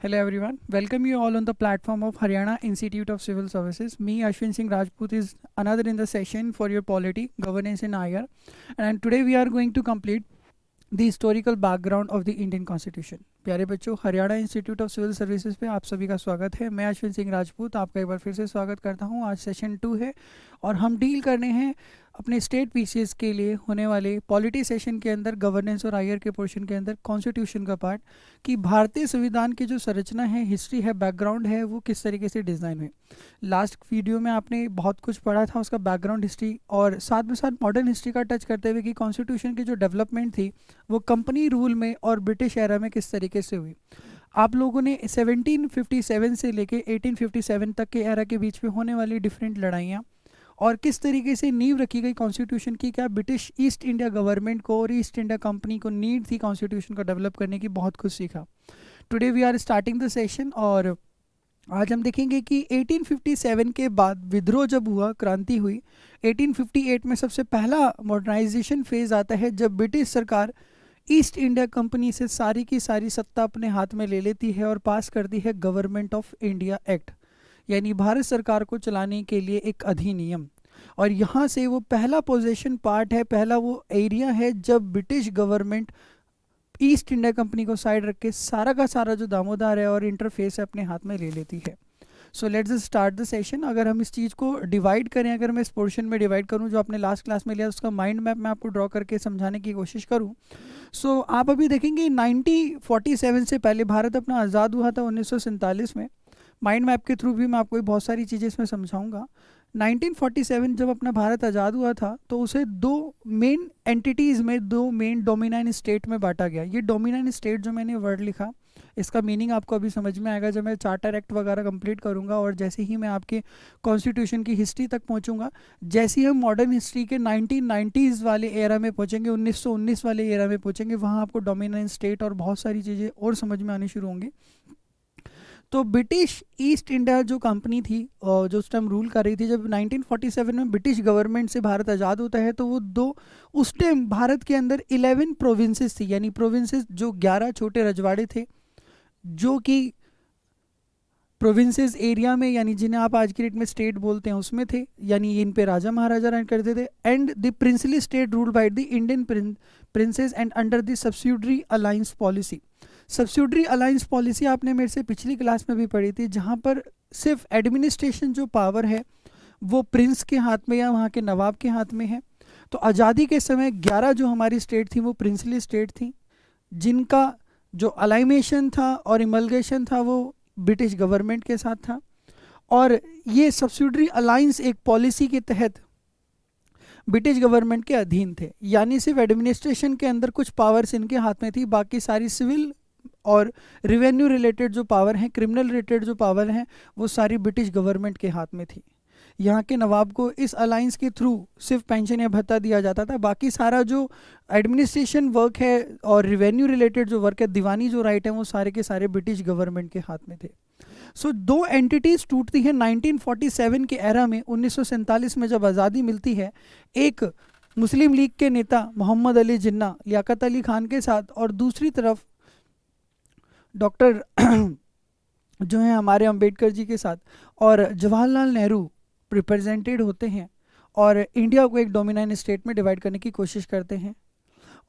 Hello everyone, welcome you all on the platform of Haryana Institute of Civil Services. Me Ashwin Singh Rajput is another in the session for your polity, governance in IR, and today we are going to complete the historical background of the Indian Constitution. प्यारे बच्चों, Haryana institute of civil services पे आप सभी का स्वागत है। मैं अश्विन सिंह राजपूत आपका एक बार फिर से स्वागत करता हूँ। आज सेशन 2 है और हम डील करने हैं अपने स्टेट पीसीएस के लिए होने वाले पॉलिटी सेशन के अंदर गवर्नेंस और आईआर के पोर्शन के अंदर कॉन्स्टिट्यूशन का पार्ट कि भारतीय संविधान की जो संरचना है, हिस्ट्री है, बैकग्राउंड है, वो किस तरीके से डिज़ाइन हुई। लास्ट वीडियो में आपने बहुत कुछ पढ़ा था उसका बैकग्राउंड हिस्ट्री और साथ में साथ मॉडर्न हिस्ट्री का टच करते हुए कि कॉन्स्टिट्यूशन की जो डेवलपमेंट थी वो कंपनी रूल में और ब्रिटिश एरा में किस तरीके से हुई। आप लोगों ने 1757 से लेके 1857 तक के एरा के बीच में होने वाली डिफरेंट लड़ाइयाँ और किस तरीके से नींव रखी गई कॉन्स्टिट्यूशन की, क्या ब्रिटिश ईस्ट इंडिया गवर्नमेंट को और ईस्ट इंडिया कंपनी को नीड थी कॉन्स्टिट्यूशन को डेवलप करने की, बहुत कुछ सीखा। Today we are starting the session और आज हम देखेंगे कि 1857 के बाद विद्रोह जब हुआ, क्रांति हुई, 1858 में सबसे पहला मॉडर्नाइजेशन फेज आता है जब ब्रिटिश सरकार ईस्ट इंडिया कंपनी से सारी की सारी सत्ता अपने हाथ में ले लेती है और पास करती है गवर्नमेंट ऑफ इंडिया एक्ट, यानी भारत सरकार को चलाने के लिए एक अधिनियम। और यहाँ से वो पहला पोजेशन पार्ट है, पहला वो एरिया है जब British government east India company को साइड रख के सारा का सारा जो दामोदार है और इंटरफेस है अपने हाथ में ले लेती है। So let's start the session. अगर हम इस चीज़ को डिवाइड करें, अगर मैं इस पोर्शन में डिवाइड करूं जो आपने लास्ट क्लास में लिया उसका माइंड मैप मैं आपको ड्रॉ करके समझाने की कोशिश करूं, सो आप अभी देखेंगे 1947 से पहले भारत अपना आज़ाद हुआ था 1947 में। माइंड मैप के थ्रू भी मैं आपको बहुत सारी चीज़ें इसमें समझाऊंगा। 1947 जब अपना भारत आज़ाद हुआ था तो उसे दो मेन एंटिटीज़ में, दो मेन डोमिनेंट स्टेट में बांटा गया। ये डोमिनेंट स्टेट जो मैंने वर्ड लिखा इसका मीनिंग आपको अभी समझ में आएगा जब मैं चार्टर एक्ट वगैरह कंप्लीट करूंगा और जैसे ही मैं आपके कॉन्स्टिट्यूशन की हिस्ट्री तक पहुंचूंगा। जैसे ही हम मॉडर्न हिस्ट्री के 1990s वाले एरा में पहुंचेंगे, 1919 वाले एरा में पहुंचेंगे, वहाँ आपको डोमिनेंट स्टेट और बहुत सारी चीज़ें और समझ में आनी शुरू होंगी। तो ब्रिटिश ईस्ट इंडिया जो कंपनी थी जो उस टाइम रूल कर रही थी, जब 1947 में ब्रिटिश गवर्नमेंट से भारत आज़ाद होता है तो वो दो, उस टाइम भारत के अंदर 11 प्रोविंसेस थी, यानी प्रोविंसेस जो 11 छोटे रजवाड़े थे जो कि प्रोविंसेस एरिया में, यानी जिन्हें आप आज की डेट में स्टेट बोलते हैं, उसमें थे, यानी इन पे राजा महाराजा राज करते थे। And the princely state rule by the Indian princess and under the subsidiary alliance policy. Subsidiary alliance policy आपने मेरे से पिछली क्लास में भी पढ़ी थी, जहाँ पर सिर्फ एडमिनिस्ट्रेशन जो पावर है वो प्रिंस के हाथ में या वहाँ के नवाब के हाथ में है। तो आज़ादी के समय 11 जो हमारी स्टेट थी वो प्रिंसली स्टेट थी, जिनका जो अलाइमेशन था और इमलगेशन था वो ब्रिटिश गवर्नमेंट के साथ था। और ये सब्सिडरी अलायंस एक पॉलिसी के तहत ब्रिटिश गवर्नमेंट के अधीन थे, यानी सिर्फ एडमिनिस्ट्रेशन के अंदर कुछ पावर्स इनके हाथ में थी, बाकी सारी सिविल और रिवेन्यू रिलेटेड जो पावर हैं, क्रिमिनल रिलेटेड जो पावर हैं, वो सारी ब्रिटिश गवर्नमेंट के हाथ में थी। यहाँ के नवाब को इस अलायंस के थ्रू सिर्फ पेंशन या भत्ता दिया जाता था, बाकी सारा जो एडमिनिस्ट्रेशन वर्क है और रिवेन्यू रिलेटेड जो वर्क है, दीवानी जो राइट है, वो सारे के सारे ब्रिटिश गवर्नमेंट के हाथ में थे। सो दो एंटिटीज टूटती हैं 1947 के एरा में। 1947 में जब आज़ादी मिलती है, एक मुस्लिम लीग के नेता मोहम्मद अली जिन्ना लियाकत अली खान के साथ, और दूसरी तरफ डॉक्टर जो है हमारे अंबेडकर जी के साथ, और जवाहरलाल नेहरू रिप्रेजेंटेड होते हैं और इंडिया को एक डोमिनेंट स्टेट में डिवाइड करने की कोशिश करते हैं।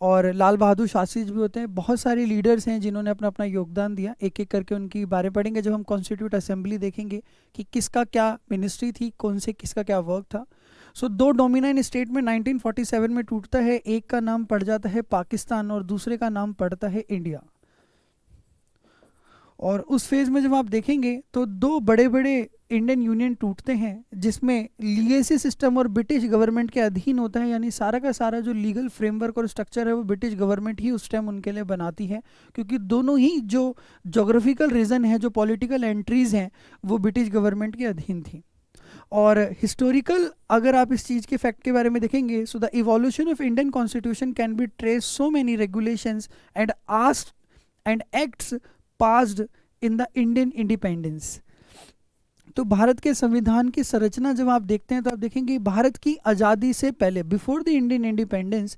और लाल बहादुर शास्त्री जी भी होते हैं, बहुत सारे लीडर्स हैं जिन्होंने अपना अपना योगदान दिया। एक एक करके उनकी बारे पढ़ेंगे जब हम कॉन्स्टिट्यूट असेंबली देखेंगे कि किसका क्या मिनिस्ट्री थी, कौन से किसका क्या वर्क था। सो दो डोमिनेंट स्टेट में 1947 में टूटता है, एक का नाम पड़ जाता है पाकिस्तान और दूसरे का नाम पड़ता है इंडिया। और उस फेज में जब आप देखेंगे तो दो बड़े बड़े इंडियन यूनियन टूटते हैं, जिसमें लीगेसी सिस्टम और ब्रिटिश गवर्नमेंट के अधीन होता है, यानी सारा का सारा जो लीगल फ्रेमवर्क और स्ट्रक्चर है वो ब्रिटिश गवर्नमेंट ही उस टाइम उनके लिए बनाती है, क्योंकि दोनों ही जो जोग्राफिकल रीजन है, जो पॉलिटिकल एंट्रीज हैं, वो ब्रिटिश गवर्नमेंट के अधीन थी। और हिस्टोरिकल अगर आप इस चीज़ के फैक्ट के बारे में देखेंगे, so the evolution of Indian constitution can be trace so many regulations and asked and acts passed in the Indian independence. तो भारत के संविधान की संरचना जब आप देखते हैं तो आप देखेंगे भारत की आज़ादी से पहले, बिफोर द इंडियन इंडिपेंडेंस,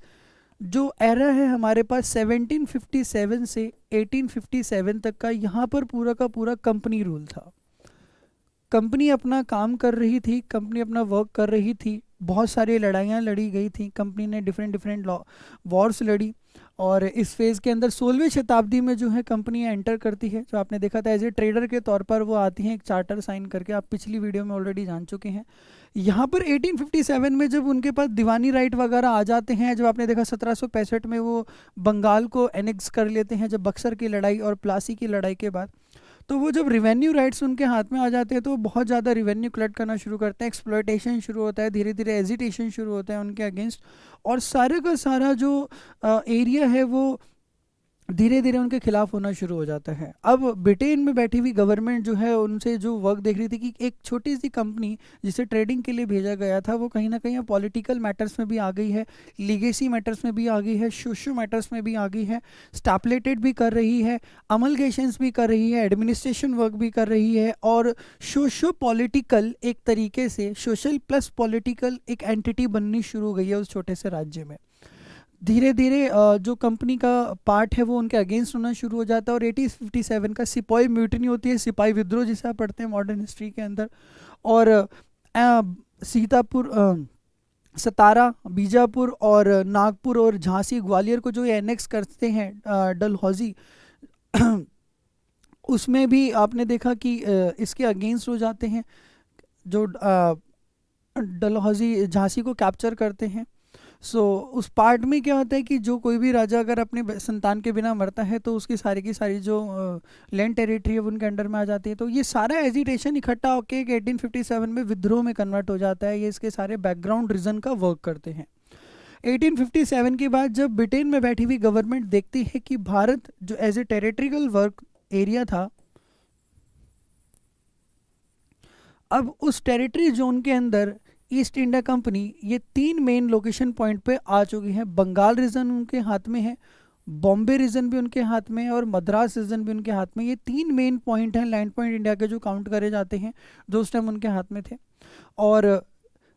जो एरा है हमारे पास 1757 से 1857 तक का, यहाँ पर पूरा का पूरा कंपनी रूल था। कंपनी अपना काम कर रही थी, कंपनी अपना वर्क कर रही थी, बहुत सारी लड़ाइयाँ लड़ी गई थी, कंपनी ने डिफरेंट डिफरेंट वॉर्स लड़ी। और इस फेज़ के अंदर 16वीं शताब्दी में जो है कंपनी एंटर करती है, जो आपने देखा था एज ए ट्रेडर के तौर पर वो आती हैं, एक चार्टर साइन करके, आप पिछली वीडियो में ऑलरेडी जान चुके हैं। यहाँ पर 1857 में जब उनके पास दीवानी राइट वगैरह आ जाते हैं, जब आपने देखा 1765 में वो बंगाल को एनेक्स कर लेते हैं, जब बक्सर की लड़ाई और प्लासी की लड़ाई के बाद, तो वो जब रिवेन्यू राइट्स उनके हाथ में आ जाते हैं तो वो बहुत ज़्यादा रिवेन्यू कलेक्ट करना शुरू करते हैं, एक्सप्लॉयटेशन शुरू होता है, धीरे धीरे एजिटेशन शुरू होता है उनके अगेंस्ट, और सारे का सारा जो एरिया है वो धीरे धीरे उनके खिलाफ होना शुरू हो जाता है। अब ब्रिटेन में बैठी हुई गवर्नमेंट जो है उनसे जो वर्क देख रही थी कि एक छोटी सी कंपनी जिसे ट्रेडिंग के लिए भेजा गया था वो कहीं ना कहीं पॉलिटिकल मैटर्स में भी आ गई है, लीगेसी मैटर्स में भी आ गई है, सोशो मैटर्स में भी आ गई है, स्टैपलेटेड भी कर रही है, अमलगेशंस भी कर रही है, एडमिनिस्ट्रेशन वर्क भी कर रही है, और सोशो पॉलिटिकल एक तरीके से सोशल प्लस पॉलिटिकल एक एंटिटी बननी शुरू हो गई है उस छोटे से राज्य में। धीरे धीरे जो कंपनी का पार्ट है वो उनके अगेंस्ट होना शुरू हो जाता है, और 1857 का सिपाही म्यूटनी होती है, सिपाही विद्रोह जिसे आप पढ़ते हैं मॉडर्न हिस्ट्री के अंदर। और सीतापुर, सतारा, बीजापुर और नागपुर और झांसी ग्वालियर को जो ये एनेक्स करते हैं डलहौजी, उसमें भी आपने देखा कि इसके अगेंस्ट हो जाते हैं, जो डलहौजी झांसी को कैप्चर करते हैं। उस पार्ट में क्या होता है कि जो कोई भी राजा अगर अपने संतान के बिना मरता है तो उसकी सारी की सारी जो लैंड टेरिटरी है उनके अंडर में आ जाती है। तो ये सारा एजिटेशन इकट्ठा होकर एक 1857 में विद्रोह में कन्वर्ट हो जाता है। ये इसके सारे बैकग्राउंड रीजन का वर्क करते हैं। 1857 के बाद जब ब्रिटेन में बैठी हुई गवर्नमेंट देखती है कि भारत जो एज ए टेरिटरियल वर्क एरिया था, अब उस टेरिटरी जोन के अंदर ईस्ट इंडिया कंपनी ये 3 मेन लोकेशन पॉइंट पे आ चुकी है। बंगाल रीजन उनके हाथ में है, बॉम्बे रीजन भी उनके हाथ में है, और मद्रास रीजन भी उनके हाथ में। ये 3 मेन पॉइंट हैं लैंड पॉइंट इंडिया के जो काउंट करे जाते हैं, जो उस टाइम उनके हाथ में थे। और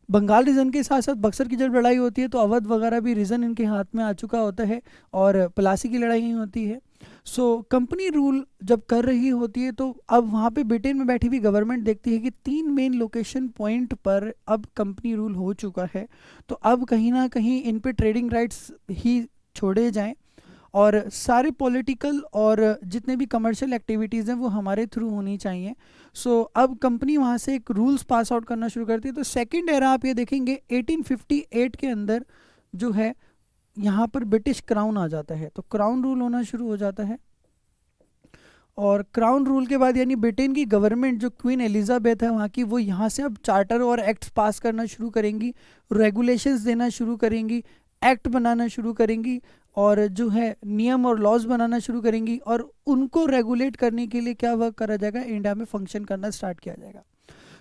बंगाल रीजन के साथ साथ बक्सर की जब लड़ाई होती है तो अवध वगैरह भी रीजन इनके हाथ में आ चुका होता है, और प्लासी की लड़ाई होती है। कंपनी रूल जब कर रही होती है तो अब वहाँ पे ब्रिटेन में बैठी हुई गवर्नमेंट देखती है कि 3 मेन लोकेशन पॉइंट पर अब कंपनी रूल हो चुका है, तो अब कहीं ना कहीं इन पे ट्रेडिंग राइट्स ही छोड़े जाएं, और सारे पॉलिटिकल और जितने भी कमर्शियल एक्टिविटीज़ हैं वो हमारे थ्रू होनी चाहिए। अब कंपनी वहाँ से एक रूल्स पास आउट करना शुरू करती है। तो सेकंड एरा आप ये देखेंगे 1858 के अंदर जो है यहाँ पर ब्रिटिश क्राउन आ जाता है, तो क्राउन रूल होना शुरू हो जाता है। और क्राउन रूल के बाद यानी ब्रिटेन की गवर्नमेंट जो क्वीन एलिजाबेथ है वहाँ की, वो यहाँ से अब चार्टर और एक्ट्स पास करना शुरू करेंगी, रेगुलेशंस देना शुरू करेंगी, एक्ट बनाना शुरू करेंगी, और जो है नियम और लॉज बनाना शुरू करेंगी, और उनको रेगुलेट करने के लिए क्या वर्क करा जाएगा, इंडिया में फंक्शन करना स्टार्ट किया जाएगा।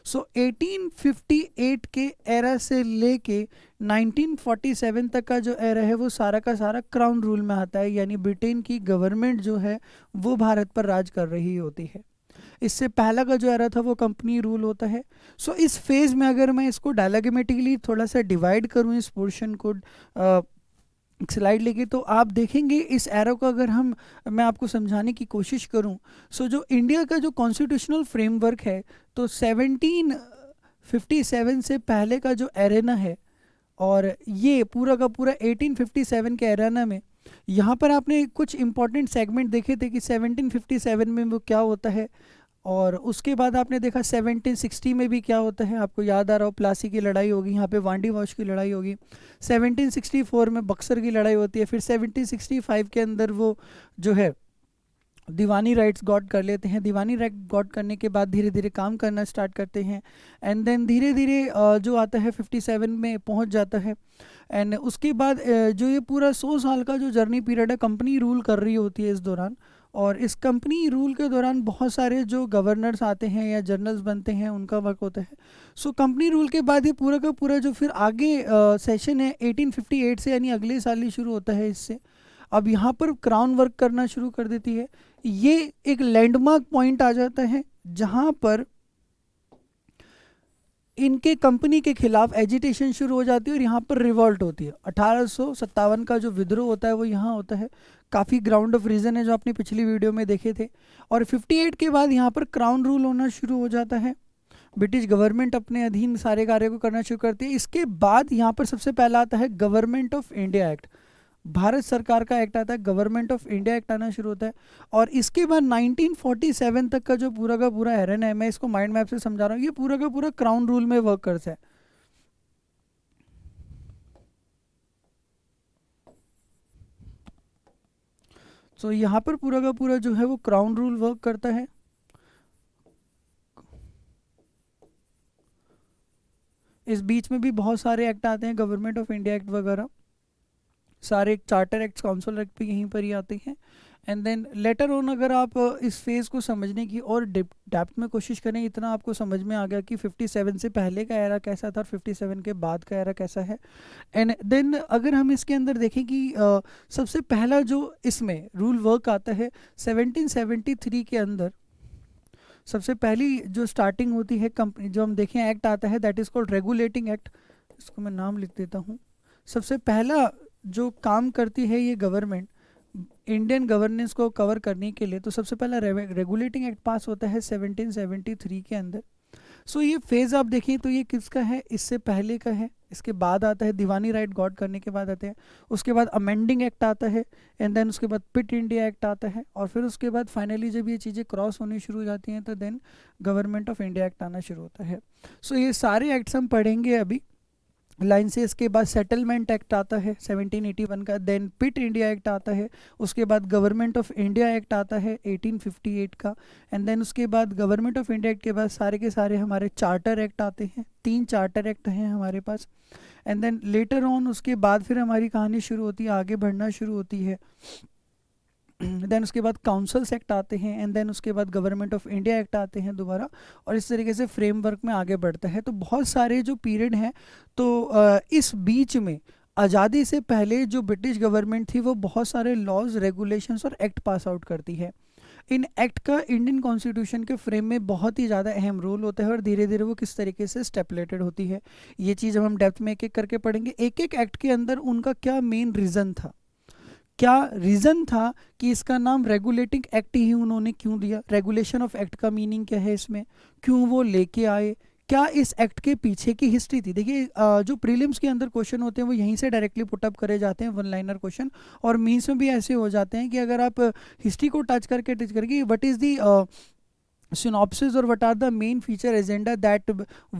1858 के एरा से लेके 1947 तक का जो एरा है वो सारा का सारा क्राउन रूल में आता है, यानी ब्रिटेन की गवर्नमेंट जो है वो भारत पर राज कर रही होती है। इससे पहला का जो एरा था वो कंपनी रूल होता है। इस फेज में अगर मैं इसको डायग्रामेटिकली थोड़ा सा डिवाइड करूँ इस पोर्शन को, स्लाइड लेके, तो आप देखेंगे इस एरो को अगर मैं आपको समझाने की कोशिश करूं, जो इंडिया का जो कॉन्स्टिट्यूशनल फ्रेमवर्क है, तो 1757 से पहले का जो एरेना है, और ये पूरा का पूरा 1857 के एरेना में, यहाँ पर आपने कुछ इंपॉर्टेंट सेगमेंट देखे थे कि 1757 में वो क्या होता है, और उसके बाद आपने देखा 1760 में भी क्या होता है, आपको याद आ रहा हो प्लासी की लड़ाई होगी, यहाँ पे वांडी वॉश की लड़ाई होगी, 1764 में बक्सर की लड़ाई होती है, फिर 1765 के अंदर वो जो है दीवानी राइट्स गॉट कर लेते हैं। दीवानी राइट गॉट करने के बाद धीरे धीरे काम करना स्टार्ट करते हैं, एंड देन धीरे धीरे जो आता है 57 में पहुंच जाता है। एंड उसके बाद जो ये पूरा 100 साल का जो जर्नी पीरियड है, कंपनी रूल कर रही होती है इस दौरान, और इस कंपनी रूल के दौरान बहुत सारे जो गवर्नर्स आते हैं या जर्नल्स बनते हैं, उनका वर्क होता है। कंपनी रूल के बाद ये पूरा का पूरा जो फिर आगे सेशन है 1858 से, यानी अगले साल ही शुरू होता है इससे। अब यहाँ पर क्राउन वर्क करना शुरू कर देती है। ये एक लैंडमार्क पॉइंट आ जाता है जहाँ पर इनके कंपनी के खिलाफ एजिटेशन शुरू हो जाती है और यहाँ पर रिवॉल्ट होती है। 1857 का जो विद्रोह होता है वो यहाँ होता है। काफ़ी ग्राउंड ऑफ रीजन है जो आपने पिछली वीडियो में देखे थे। और 58 के बाद यहाँ पर क्राउन रूल होना शुरू हो जाता है। ब्रिटिश गवर्नमेंट अपने अधीन सारे कार्य को करना शुरू करती है। इसके बाद यहाँ पर सबसे पहला आता है government of India act. Bharat सरकार का एक्ट आता है, गवर्नमेंट ऑफ इंडिया एक्ट आना शुरू होता है। और इसके बाद 1947 तक का जो पूरा एरन है, मैं इसको माइंड मैप से समझा रहा हूँ, ये पूरा का पूरा क्राउन रूल में वर्क करता है। तो यहाँ पर पूरा का पूरा जो है वो क्राउन रूल वर्क करता है। इस बीच में भी बहुत सारे एक्ट आते हैं, गवर्नमेंट ऑफ इंडिया एक्ट वगैरह, सारे चार्टर एक्ट, काउंसिल एक्ट भी यहीं पर ही आते हैं। एंड देन लेटर ऑन अगर आप इस फेज़ को समझने की और डेप्थ में कोशिश करें, इतना आपको समझ में आ गया कि 57 से पहले का एरा कैसा था और 57 के बाद का एरा कैसा है। एंड देन अगर हम इसके अंदर देखें कि सबसे पहला जो इसमें रूल वर्क आता है 1773 के अंदर, सबसे पहली जो स्टार्टिंग होती है कंपनी, जो हम देखें एक्ट आता है, that is called regulating act. इसको मैं नाम लिख देता हूँ। सबसे पहला जो काम करती है ये गवर्नमेंट इंडियन गवर्नेंस को कवर करने के लिए, तो सबसे पहला रेगुलेटिंग एक्ट पास होता है 1773 के अंदर। सो ये फेज़ आप देखें तो ये किसका है, इससे पहले का है। इसके बाद आता है दीवानी राइट गॉड करने के बाद आते हैं, उसके बाद अमेंडिंग एक्ट आता है, एंड देन उसके बाद पिट इंडिया एक्ट आता है, और फिर उसके बाद फाइनली जब ये चीज़ें क्रॉस होनी शुरू हो जाती हैं तो then government of India act आना शुरू होता है। सो ये सारे एक्ट्स हम पढ़ेंगे अभी लाइन से। इसके बाद सेटलमेंट एक्ट आता है 1781 का, देन पिट इंडिया एक्ट आता है, उसके बाद गवर्नमेंट ऑफ इंडिया एक्ट आता है 1858 का, एंड देन उसके बाद गवर्नमेंट ऑफ इंडिया एक्ट के बाद सारे के सारे हमारे चार्टर एक्ट आते हैं। 3 चार्टर एक्ट हैं हमारे पास। एंड देन लेटर ऑन उसके बाद फिर हमारी कहानी शुरू होती है, आगे बढ़ना शुरू होती है। देन उसके बाद काउंसिल्स एक्ट आते हैं, एंड देन उसके बाद गवर्नमेंट ऑफ इंडिया एक्ट आते हैं दोबारा, और इस तरीके से फ्रेमवर्क में आगे बढ़ता है। तो बहुत सारे जो पीरियड हैं, तो इस बीच में आज़ादी से पहले जो ब्रिटिश गवर्नमेंट थी वो बहुत सारे लॉज, रेगुलेशंस और एक्ट पास आउट करती है। इन एक्ट का इंडियन कॉन्स्टिट्यूशन के फ्रेम में बहुत ही ज़्यादा अहम रोल होता है, और धीरे धीरे वो किस तरीके से स्टेपुलेटेड होती है ये चीज़ हम डेप्थ में एक एक करके पढ़ेंगे। एक एक एक्ट के अंदर उनका क्या मेन रीज़न था, क्या रीज़न था कि इसका नाम रेगुलेटिंग एक्ट ही उन्होंने क्यों दिया, रेगुलेशन ऑफ एक्ट का मीनिंग क्या है इसमें, क्यों वो लेके आए, क्या इस एक्ट के पीछे की हिस्ट्री थी। देखिए जो प्रीलिम्स के अंदर क्वेश्चन होते हैं वो यहीं से डायरेक्टली पुटअप करे जाते हैं, वन लाइनर क्वेश्चन, और मीन्स में भी ऐसे हो जाते हैं कि अगर आप हिस्ट्री को टच करके what is the synopsis or what are the main feature agenda that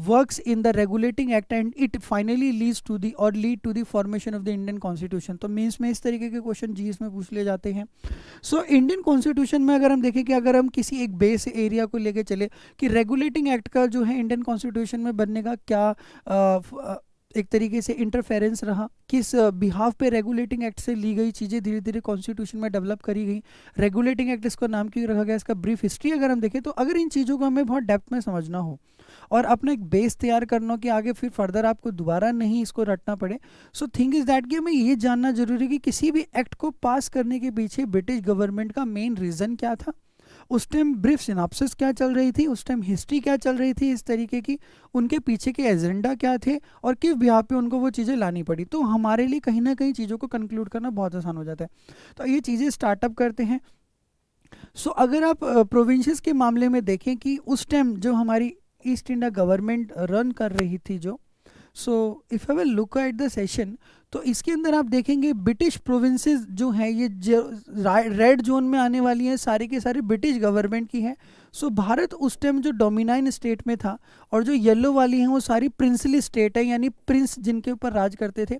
works in the regulating act and it finally leads to the or lead to the formation of the Indian constitution। तो means में इस तरीके के question जी इसमें पूछ लिए जाते हैं। सो इंडियन कॉन्स्टिट्यूशन में अगर हम देखें कि अगर हम किसी एक बेस एरिया को लेके चले कि रेगुलेटिंग एक्ट का जो है इंडियन कॉन्स्टिट्यूशन में बनने का क्या एक तरीके से इंटरफेरेंस रहा, किस बिहाफ पे रेगुलेटिंग एक्ट से ली गई चीज़ें धीरे धीरे कॉन्स्टिट्यूशन में डेवलप करी गई, रेगुलेटिंग एक्ट इसका नाम क्यों रखा गया, इसका ब्रीफ हिस्ट्री अगर हम देखें, तो अगर इन चीज़ों को हमें बहुत डेप्थ में समझना हो और अपना एक बेस तैयार करना हो कि आगे फिर फर्दर आपको दोबारा नहीं इसको रटना पड़े, सो थिंग इज़ दैट कि हमें ये जानना जरूरी है कि किसी भी एक्ट को पास करने के पीछे ब्रिटिश गवर्नमेंट का मेन रीज़न क्या था, उस टाइम ब्रीफ सिनाप्सिस क्या चल रही थी, उस टाइम हिस्ट्री क्या चल रही थी इस तरीके की, उनके पीछे के एजेंडा क्या थे और किस बिहाफ पे उनको वो चीज़ें लानी पड़ी। तो हमारे लिए कहीं ना कहीं चीज़ों को कंक्लूड करना बहुत आसान हो जाता है। तो ये चीज़ें स्टार्टअप करते हैं। सो अगर आप प्रोविंसेस के मामले में देखें कि उस टाइम जो हमारी ईस्ट इंडिया गवर्नमेंट रन कर रही थी जो, so if I will look at the session, तो इसके अंदर आप देखेंगे ब्रिटिश प्रोविंसेस जो हैं ये रेड जोन में आने वाली हैं, सारे के सारे ब्रिटिश गवर्नमेंट की हैं। सो भारत उस टाइम जो डोमिनाइन स्टेट में था, और जो येलो वाली हैं वो सारी प्रिंसली स्टेट है, यानी प्रिंस जिनके ऊपर राज करते थे।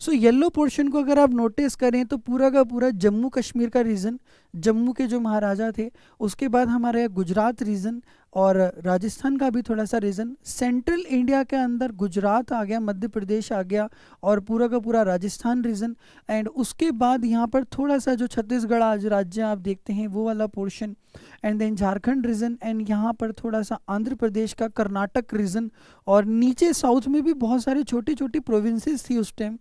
सो येलो पोर्शन को अगर आप नोटिस करें तो पूरा का पूरा जम्मू कश्मीर का रीजन, जम्मू के जो महाराजा थे, उसके बाद हमारे गुजरात रीजन और राजस्थान का भी थोड़ा सा रीजन, सेंट्रल इंडिया के अंदर गुजरात आ गया, मध्य प्रदेश आ गया और पूरा का पूरा राजस्थान रीजन, एंड उसके बाद यहाँ पर थोड़ा सा जो छत्तीसगढ़ आज राज्य आप देखते हैं वो वाला portion, and then Jharkhand region, and यहाँ पर थोड़ा सा आंध्र प्रदेश का कर्नाटक रीजन, और नीचे साउथ में भी बहुत सारे छोटी छोटी प्रोविंसेस थी उस टाइम,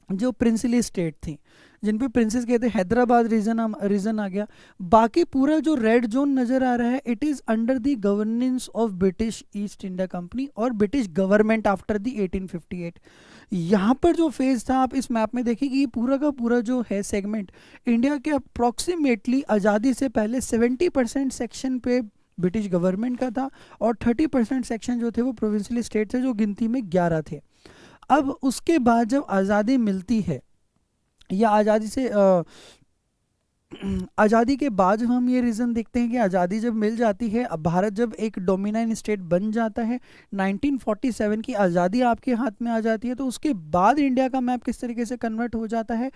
जो प्रिंसली स्टेट थी, जिन पे प्रिंसेस कहते हैं, हैदराबाद रीजन आ गया। बाकी पूरा जो रेड जोन नजर आ रहा है, it is under the governance of British east India company और ब्रिटिश गवर्नमेंट आफ्टर द 1858। यहाँ पर जो फेज था, आप इस मैप में देखिए कि ये पूरा का पूरा जो है सेगमेंट इंडिया के अप्रोक्सीमेटली आज़ादी से पहले 70% सेक्शन पे ब्रिटिश गवर्नमेंट का था, और 30% सेक्शन जो थे वो प्रोविंशियल स्टेट थे, जो गिनती में 11 थे। अब उसके बाद जब आज़ादी मिलती है, या आज़ादी से आज़ादी के बाद जब हम ये रीज़न देखते हैं कि आज़ादी जब मिल जाती है, अब भारत जब एक डोमिनेंट स्टेट बन जाता है, 1947 की आज़ादी आपके हाथ में आ जाती है, तो उसके बाद इंडिया का मैप किस तरीके से कन्वर्ट हो जाता है,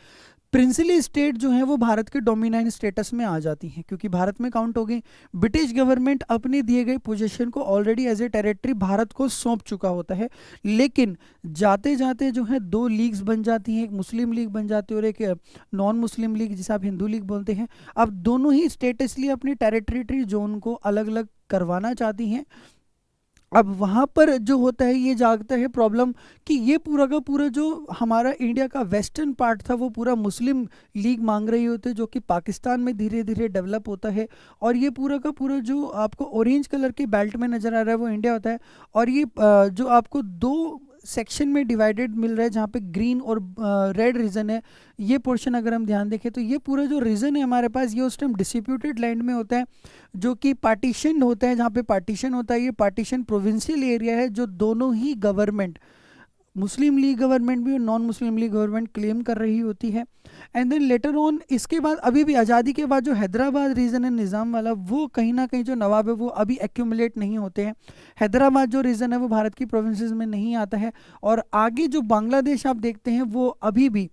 प्रिंसली स्टेट जो है वो भारत के डोमिनेंट स्टेटस में आ जाती हैं, क्योंकि भारत में काउंट हो गई। ब्रिटिश गवर्नमेंट अपने दिए गए पोजीशन को already as a territory Bharat को सौंप चुका होता है, लेकिन जाते जाते जो है दो लीग्स बन जाती हैं, एक मुस्लिम लीग बन जाती है और एक नॉन मुस्लिम लीग, जिसे आप हिंदू लीग बोलते हैं। अब दोनों ही स्टेट इसलिए अपनी टेरिटरी जोन को अलग अलग करवाना चाहती हैं। अब वहाँ पर जो होता है, ये जागता है प्रॉब्लम कि ये पूरा का पूरा जो हमारा इंडिया का वेस्टर्न पार्ट था, वो पूरा मुस्लिम लीग मांग रही होती है, जो कि पाकिस्तान में धीरे धीरे डेवलप होता है। और ये पूरा का पूरा जो आपको ऑरेंज कलर के बेल्ट में नज़र आ रहा है वो इंडिया होता है। और ये जो आपको दो सेक्शन में डिवाइडेड मिल रहा है, जहाँ पे ग्रीन और रेड रीजन है, ये पोर्शन अगर हम ध्यान देखें तो ये पूरा जो रीजन है हमारे पास, ये उस टाइम डिस्प्यूटेड लैंड में होता है, जो कि पार्टीशन होता है। जहाँ पे पार्टीशन होता है, ये पार्टीशन प्रोविंशियल एरिया है, जो दोनों ही गवर्नमेंट, मुस्लिम लीग गवर्नमेंट भी और non Muslim league government claim कर रही होती है। एंड देन लेटर ऑन, इसके बाद अभी भी आज़ादी के बाद जो हैदराबाद रीजन है निज़ाम वाला, वो कहीं ना कहीं जो नवाब है वो अभी एक्यूमुलेट नहीं होते हैं। हैदराबाद जो रीजन है वो भारत की प्रोविंसेस में नहीं आता है। और आगे जो बांग्लादेश आप देखते हैं, वो अभी भी,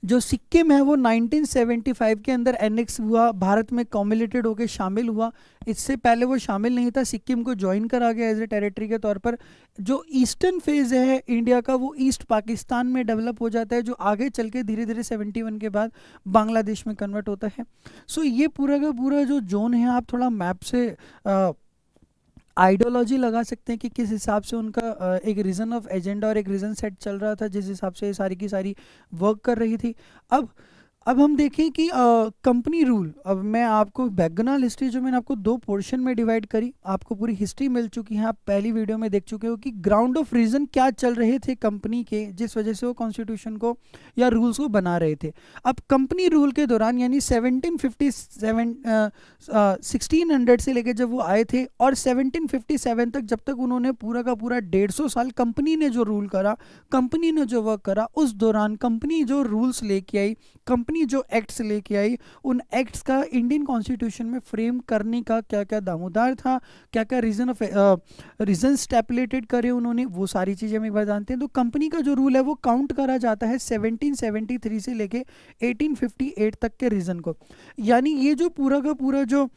जो सिक्किम है वो 1975 के अंदर एनेक्स हुआ, भारत में कॉम्युलेटेड होकर शामिल हुआ। इससे पहले वो शामिल नहीं था, सिक्किम को ज्वाइन करा गया एज ए टेरिटरी के तौर पर। जो ईस्टर्न फेज है इंडिया का, वो ईस्ट पाकिस्तान में डेवलप हो जाता है, जो आगे चल के धीरे धीरे 71 के बाद बांग्लादेश में कन्वर्ट होता है। सो ये पूरा का पूरा जो जोन है, आप थोड़ा मैप से आइडियोलॉजी लगा सकते हैं कि किस हिसाब से उनका एक रीज़न ऑफ एजेंडा और एक रीज़न सेट चल रहा था, जिस हिसाब से ये सारी की सारी वर्क कर रही थी। अब अब हम देखें कि कंपनी रूल, अब मैं आपको बैकग्राउंड हिस्ट्री जो मैंने आपको दो पोर्शन में डिवाइड करी, आपको पूरी हिस्ट्री मिल चुकी है, आप पहली वीडियो में देख चुके हो कि ग्राउंड ऑफ रीजन क्या चल रहे थे कंपनी के, जिस वजह से वो कॉन्स्टिट्यूशन को या रूल्स को बना रहे थे। अब कंपनी रूल के दौरान, यानी 1757 1600 से लेकर जब वो आए थे, और 1757 तक, जब तक उन्होंने पूरा का पूरा 150 साल कंपनी ने जो रूल करा, कंपनी ने जो वर्क करा, उस दौरान कंपनी जो रूल्स लेके आई, कंपनी जो एक्ट्स लेके आई, उन एक्ट्स का इंडियन कॉन्स्टिट्यूशन में फ्रेम करने का क्या क्या दामोदार था, क्या क्या रीजन स्टेपुलेटेड करे उन्होंने, वो सारी चीज़ें हम एक बार जानते हैं। तो कंपनी का जो रूल है वो काउंट करा जाता है 1773 से लेके 1858 तक के रीजन को। यानी ये जो पूरा का पूरा जो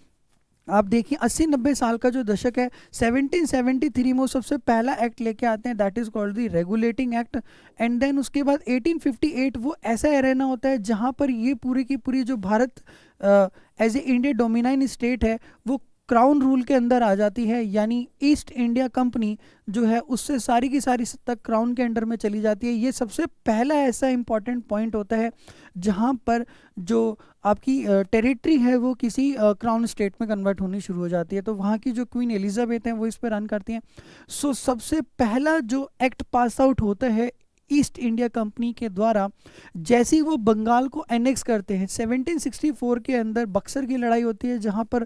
आप देखिए 80-90 साल का जो दशक है, 1773 में वो सबसे पहला एक्ट लेके आते हैं, that is called the regulating act. And then उसके बाद 1858 वो ऐसा एरेना होता है जहाँ पर ये पूरी की पूरी जो Bharat as a India dominion state है, वो क्राउन रूल के अंदर आ जाती है। यानी ईस्ट इंडिया कंपनी जो है उससे सारी की सारी सत्ता क्राउन के अंडर में चली जाती है। ये सबसे पहला ऐसा इंपॉर्टेंट पॉइंट होता है जहाँ पर जो आपकी टेरिटरी है वो किसी क्राउन स्टेट में कन्वर्ट होनी शुरू हो जाती है। तो वहाँ की जो क्वीन एलिजाबेथ हैं वो इस पर रन करती हैं। सो सबसे पहला जो एक्ट पास आउट होता है ईस्ट इंडिया कंपनी के द्वारा, जैसे ही वो बंगाल को एनेक्स करते हैं, 1764 के अंदर बक्सर की लड़ाई होती है, जहाँ पर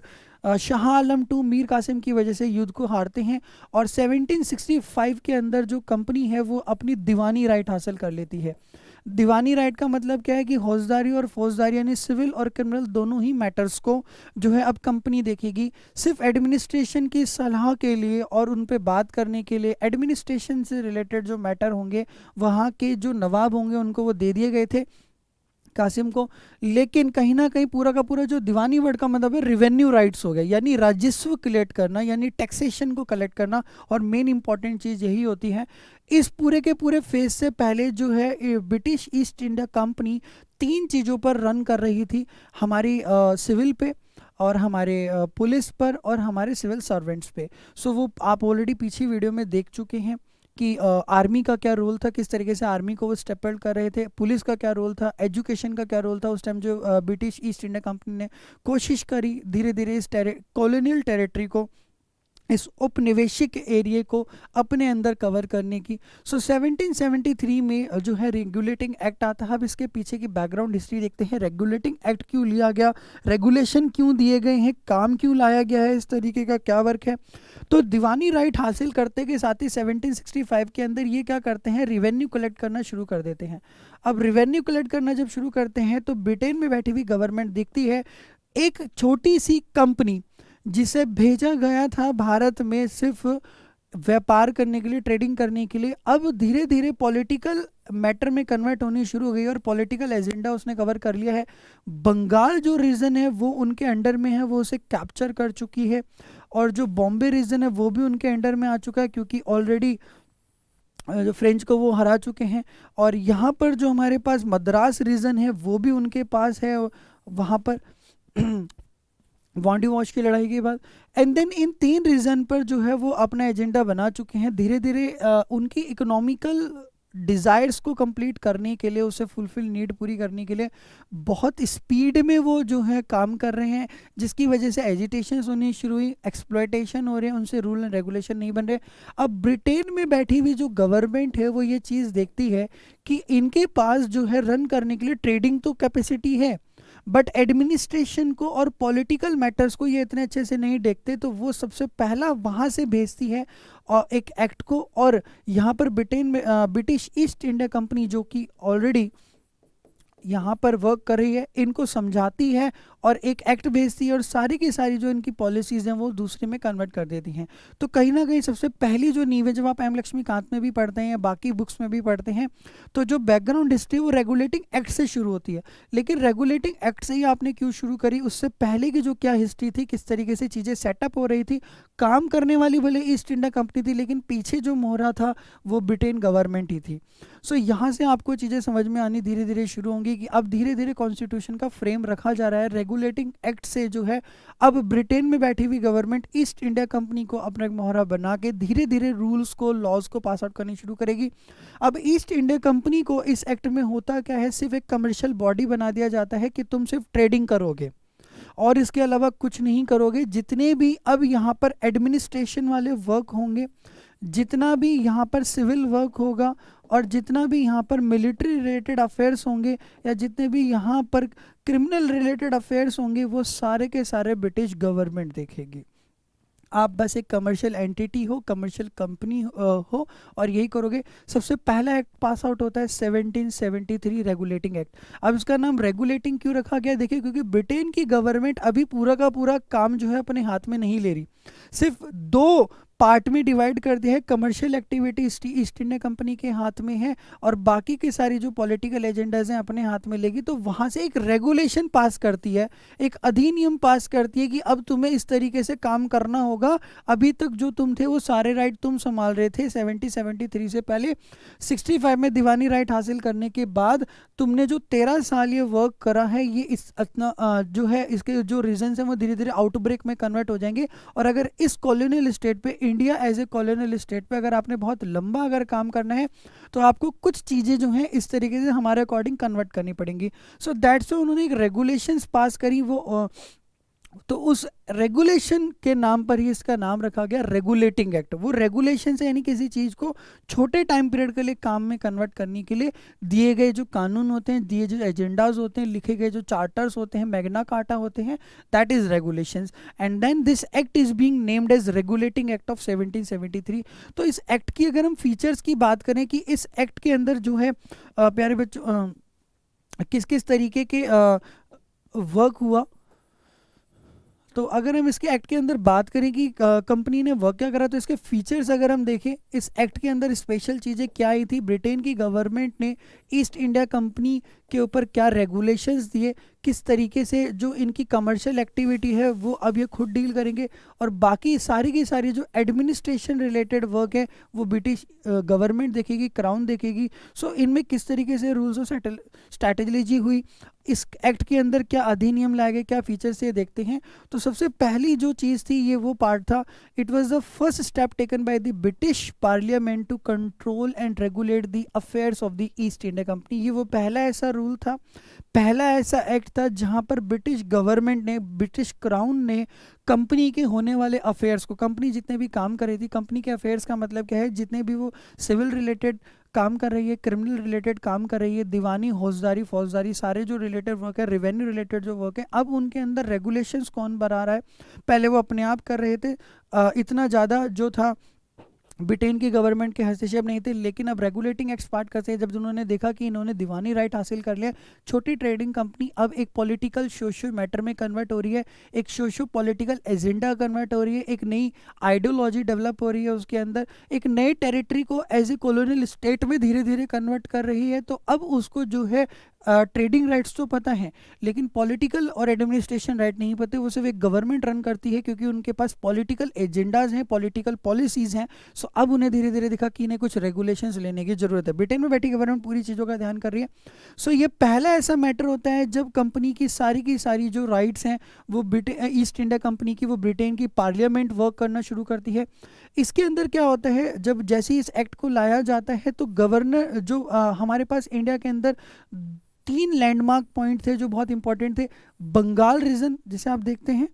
शाह आलम टू मीर कासिम की वजह से युद्ध को हारते हैं, और 1765 के अंदर जो कंपनी है वो अपनी दीवानी राइट हासिल कर लेती है। दीवानी राइट का मतलब क्या है कि फौजदारी और फौजदारी यानी सिविल और क्रिमिनल दोनों ही मैटर्स को जो है अब कंपनी देखेगी। सिर्फ एडमिनिस्ट्रेशन की सलाह के लिए और उन पे बात करने के लिए, एडमिनिस्ट्रेशन से रिलेटेड जो मैटर होंगे वहाँ के जो नवाब होंगे उनको वो दे दिए गए थे कासिम को। लेकिन कहीं ना कहीं पूरा का पूरा जो दीवानी वर्ड का मतलब है रिवेन्यू राइट्स हो गए, यानी राजस्व कलेक्ट करना, यानी टैक्सेशन को कलेक्ट करना। और मेन इंपॉर्टेंट चीज़ यही होती है। इस पूरे के पूरे फेज से पहले जो है ब्रिटिश ईस्ट इंडिया कंपनी तीन चीज़ों पर रन कर रही थी, हमारी सिविल पे और हमारे पुलिस पर और हमारे सिविल सर्वेंट्स पे। सो वो आप ऑलरेडी पीछे वीडियो में देख चुके हैं कि आर्मी का क्या रोल था, किस तरीके से आर्मी को वो स्टेप आउट कर रहे थे, पुलिस का क्या रोल था, एजुकेशन का क्या रोल था। उस टाइम जो ब्रिटिश ईस्ट इंडिया कंपनी ने कोशिश करी धीरे धीरे इस कॉलोनियल टेरिटरी को, इस उपनिवेशिक एरिया को अपने अंदर कवर करने की। सो 1773 में जो है रेगुलेटिंग एक्ट आता है। अब इसके पीछे की बैकग्राउंड हिस्ट्री देखते हैं, रेगुलेटिंग एक्ट क्यों लिया गया, रेगुलेशन क्यों दिए गए हैं, काम क्यों लाया गया है, इस तरीके का क्या वर्क है। तो दीवानी राइट हासिल करते के साथ ही 1765 के अंदर ये क्या करते हैं, रिवेन्यू कलेक्ट करना शुरू कर देते हैं। अब रिवेन्यू कलेक्ट करना जब शुरू करते हैं तो ब्रिटेन में बैठी हुई गवर्नमेंट देखती है एक छोटी सी कंपनी जिसे भेजा गया था भारत में सिर्फ व्यापार करने के लिए, ट्रेडिंग करने के लिए, अब धीरे धीरे पॉलिटिकल मैटर में कन्वर्ट होनी शुरू हो गई और पॉलिटिकल एजेंडा उसने कवर कर लिया है। बंगाल जो रीजन है वो उनके अंडर में है, वो उसे कैप्चर कर चुकी है, और जो बॉम्बे रीजन है वो भी उनके अंडर में आ चुका है क्योंकि ऑलरेडी जो फ्रेंच को वो हरा चुके हैं। और यहाँ पर जो हमारे पास मद्रास रीजन है वो भी उनके पास है वहाँ पर वांडी वॉश की लड़ाई के बाद। एंड देन इन 3 रीजन पर जो है वो अपना एजेंडा बना चुके हैं। धीरे धीरे उनकी इकोनॉमिकल डिज़ायर्स को कंप्लीट करने के लिए, उसे फुलफिल नीड पूरी करने के लिए बहुत स्पीड में वो जो है काम कर रहे हैं, जिसकी वजह से एजिटेशन होनी शुरू हुई, एक्सप्लॉयटेशन हो रहे हैं, उनसे रूल एंड रेगुलेशन नहीं बन रहे। अब ब्रिटेन में बैठी हुई जो गवर्नमेंट है वो ये चीज़ देखती है कि इनके पास जो है रन करने के लिए ट्रेडिंग तो कैपेसिटी है, बट एडमिनिस्ट्रेशन को और पॉलिटिकल मैटर्स को ये इतने अच्छे से नहीं देखते। तो वो सबसे पहला वहाँ से भेजती है और एक एक्ट को, और यहाँ पर ब्रिटेन में ब्रिटिश ईस्ट इंडिया कंपनी जो कि ऑलरेडी यहाँ पर वर्क कर रही है, इनको समझाती है और एक एक्ट भेजती है, और सारी की सारी जो इनकी पॉलिसीज़ हैं वो दूसरे में कन्वर्ट कर देती हैं। तो कहीं ना कहीं सबसे पहली जो नींव है, जब आप एम लक्ष्मीकांत में भी पढ़ते हैं या बाकी बुक्स में भी पढ़ते हैं, तो जो बैकग्राउंड हिस्ट्री वो रेगुलेटिंग एक्ट से शुरू होती है। लेकिन रेगुलेटिंग एक्ट से ही आपने क्यों शुरू करी, उससे पहले की जो क्या हिस्ट्री थी, किस तरीके से चीज़ें सेटअप हो रही थी, काम करने वाली भले ईस्ट इंडिया कंपनी थी लेकिन पीछे जो मोहरा था वो ब्रिटेन गवर्नमेंट ही थी। सो यहाँ से आपको चीज़ें समझ में आनी धीरे धीरे शुरू होंगी कि अब धीरे धीरे कॉन्स्टिट्यूशन का फ्रेम रखा जा रहा है। रेगुलेटिंग एक्ट से जो है अब ब्रिटेन में बैठी हुई गवर्नमेंट ईस्ट इंडिया कंपनी को अपना एक मोहरा बना के धीरे धीरे रूल्स को, लॉज को पास आउट करनी शुरू करेगी। अब ईस्ट इंडिया कंपनी को इस एक्ट में होता क्या है, सिर्फ एक कमर्शियल बॉडी बना दिया जाता है कि तुम सिर्फ ट्रेडिंग करोगे और इसके अलावा कुछ नहीं करोगे। जितने भी अब यहाँ पर एडमिनिस्ट्रेशन वाले वर्क होंगे, जितना भी यहाँ पर सिविल वर्क होगा, और जितना भी यहाँ पर मिलिट्री रिलेटेड अफेयर्स होंगे, या जितने भी यहाँ पर क्रिमिनल रिलेटेड अफेयर्स होंगे, वो सारे के सारे ब्रिटिश गवर्नमेंट देखेगी। आप बस एक कमर्शियल एंटिटी हो, कमर्शियल कंपनी हो और यही करोगे। सबसे पहला एक्ट पास आउट होता है 1773 रेगुलेटिंग एक्ट। अब इसका नाम रेगुलेटिंग क्यों रखा गया, देखिए क्योंकि ब्रिटेन की गवर्नमेंट अभी पूरा का पूरा काम जो है अपने हाथ में नहीं ले रही, सिर्फ 2 पार्ट में डिवाइड कर दिया है। Commercial activity east India company के हाथ में है और बाकी की सारी जो पॉलिटिकल एजेंडाज हैं अपने हाथ में लेगी। तो वहाँ से एक रेगुलेशन पास करती है, एक अधिनियम पास करती है कि अब तुम्हें इस तरीके से काम करना होगा। अभी तक जो तुम थे वो सारे राइट तुम संभाल रहे थे 1773 से पहले। 65 में दीवानी राइट हासिल करने के बाद तुमने जो 13 साल ये वर्क करा है, ये इस जो है इसके जो रीजन है वो धीरे धीरे आउटब्रेक में कन्वर्ट हो जाएंगे। और अगर इस कॉलोनियल स्टेट पे, India as a colonial state पे अगर आपने बहुत लंबा अगर काम करना है तो आपको कुछ चीज़ें जो हैं इस तरीके से हमारे अकॉर्डिंग कन्वर्ट करनी पड़ेंगी। सो दैट्स उन्होंने एक रेगुलेशंस पास करी, वो तो उस रेगुलेशन के नाम पर ही इसका नाम रखा गया रेगुलेटिंग एक्ट। वो रेगुलेशन से यानी किसी चीज़ को छोटे टाइम पीरियड के लिए काम में कन्वर्ट करने के लिए दिए गए जो कानून होते हैं, दिए जो एजेंडाज होते हैं, लिखे गए जो चार्टर्स होते हैं, मैग्ना कार्टा होते हैं, that is regulations. And then this act is being named as regulating act of 1773। तो इस एक्ट की अगर हम फीचर्स की बात करें कि इस एक्ट के अंदर जो है प्यारे बच्चों किस किस तरीके के वर्क हुआ, तो अगर हम इसके एक्ट के अंदर बात करें कि कंपनी ने वर्क क्या करा, तो इसके फीचर्स अगर हम देखें, इस एक्ट के अंदर स्पेशल चीज़ें क्या आई थी, ब्रिटेन की गवर्नमेंट ने ईस्ट इंडिया कंपनी के ऊपर क्या रेगुलेशंस दिए, किस तरीके से जो इनकी कमर्शियल एक्टिविटी है वो अब ये खुद डील करेंगे, और बाकी सारी की सारी जो एडमिनिस्ट्रेशन रिलेटेड वर्क है वो ब्रिटिश गवर्नमेंट देखेगी, क्राउन देखेगी। सो इनमें किस तरीके से रूल्स और स्ट्रैटेजी हुई, इस एक्ट के अंदर क्या अधिनियम लाए गए, क्या फीचर्स ये देखते हैं। तो सबसे पहली जो चीज़ थी ये वो पार्ट था, it was the first step taken by the British parliament to control and regulate the affairs of the East India company. ये वो पहला ऐसा रूल था, पहला ऐसा एक्ट था जहां पर ब्रिटिश गवर्नमेंट ने, ब्रिटिश क्राउन ने कंपनी के होने वाले अफेयर्स को, कंपनी जितने भी काम कर रही थी, कंपनी के अफेयर्स का मतलब क्या है, जितने भी वो सिविल रिलेटेड काम कर रही है, क्रिमिनल रिलेटेड काम कर रही है, दीवानी, फौजदारी, सारे जो रिलेटेड वर्क है, रेवेन्यू रिलेटेड जो वर्क है, अब उनके अंदर रेगुलेशंस कौन बना रहा है। पहले वो अपने आप कर रहे थे, इतना ज़्यादा जो था ब्रिटेन की गवर्नमेंट के हस्तक्षेप नहीं थे, लेकिन अब रेगुलेटिंग एक्सपर्ट करते हैं, जब उन्होंने देखा कि इन्होंने दीवानी राइट हासिल कर लिया, छोटी ट्रेडिंग कंपनी अब एक पॉलिटिकल सोशो मैटर में कन्वर्ट हो रही है, एक सोशो पॉलिटिकल एजेंडा कन्वर्ट हो रही है, एक नई आइडियोलॉजी डेवलप हो रही है, उसके अंदर एक नए टेरिटरी को एज ए कॉलोनियल स्टेट में धीरे धीरे कन्वर्ट कर रही है। तो अब उसको जो है ट्रेडिंग राइट्स तो पता है, लेकिन पॉलिटिकल और एडमिनिस्ट्रेशन राइट नहीं पते, वो सिर्फ एक गवर्नमेंट रन करती है, क्योंकि उनके पास पॉलिटिकल एजेंडाज हैं, पॉलिटिकल पॉलिसीज हैं। सो अब उन्हें धीरे धीरे दिखा कि इन्हें कुछ रेगुलेशंस लेने की जरूरत है। ब्रिटेन में बैठी गवर्नमेंट पूरी चीज़ों का ध्यान कर रही है। सो ये पहला ऐसा मैटर होता है जब कंपनी की सारी जो राइट्स हैं वो ईस्ट इंडिया कंपनी की, वो ब्रिटेन की पार्लियामेंट वर्क करना शुरू करती है। इसके अंदर क्या होता है, जब जैसे ही इस एक्ट को लाया जाता है तो गवर्नर जो हमारे पास इंडिया के अंदर 3 लैंडमार्क पॉइंट थे जो बहुत इंपॉर्टेंट थे। बंगाल रीजन जिसे आप देखते हैं,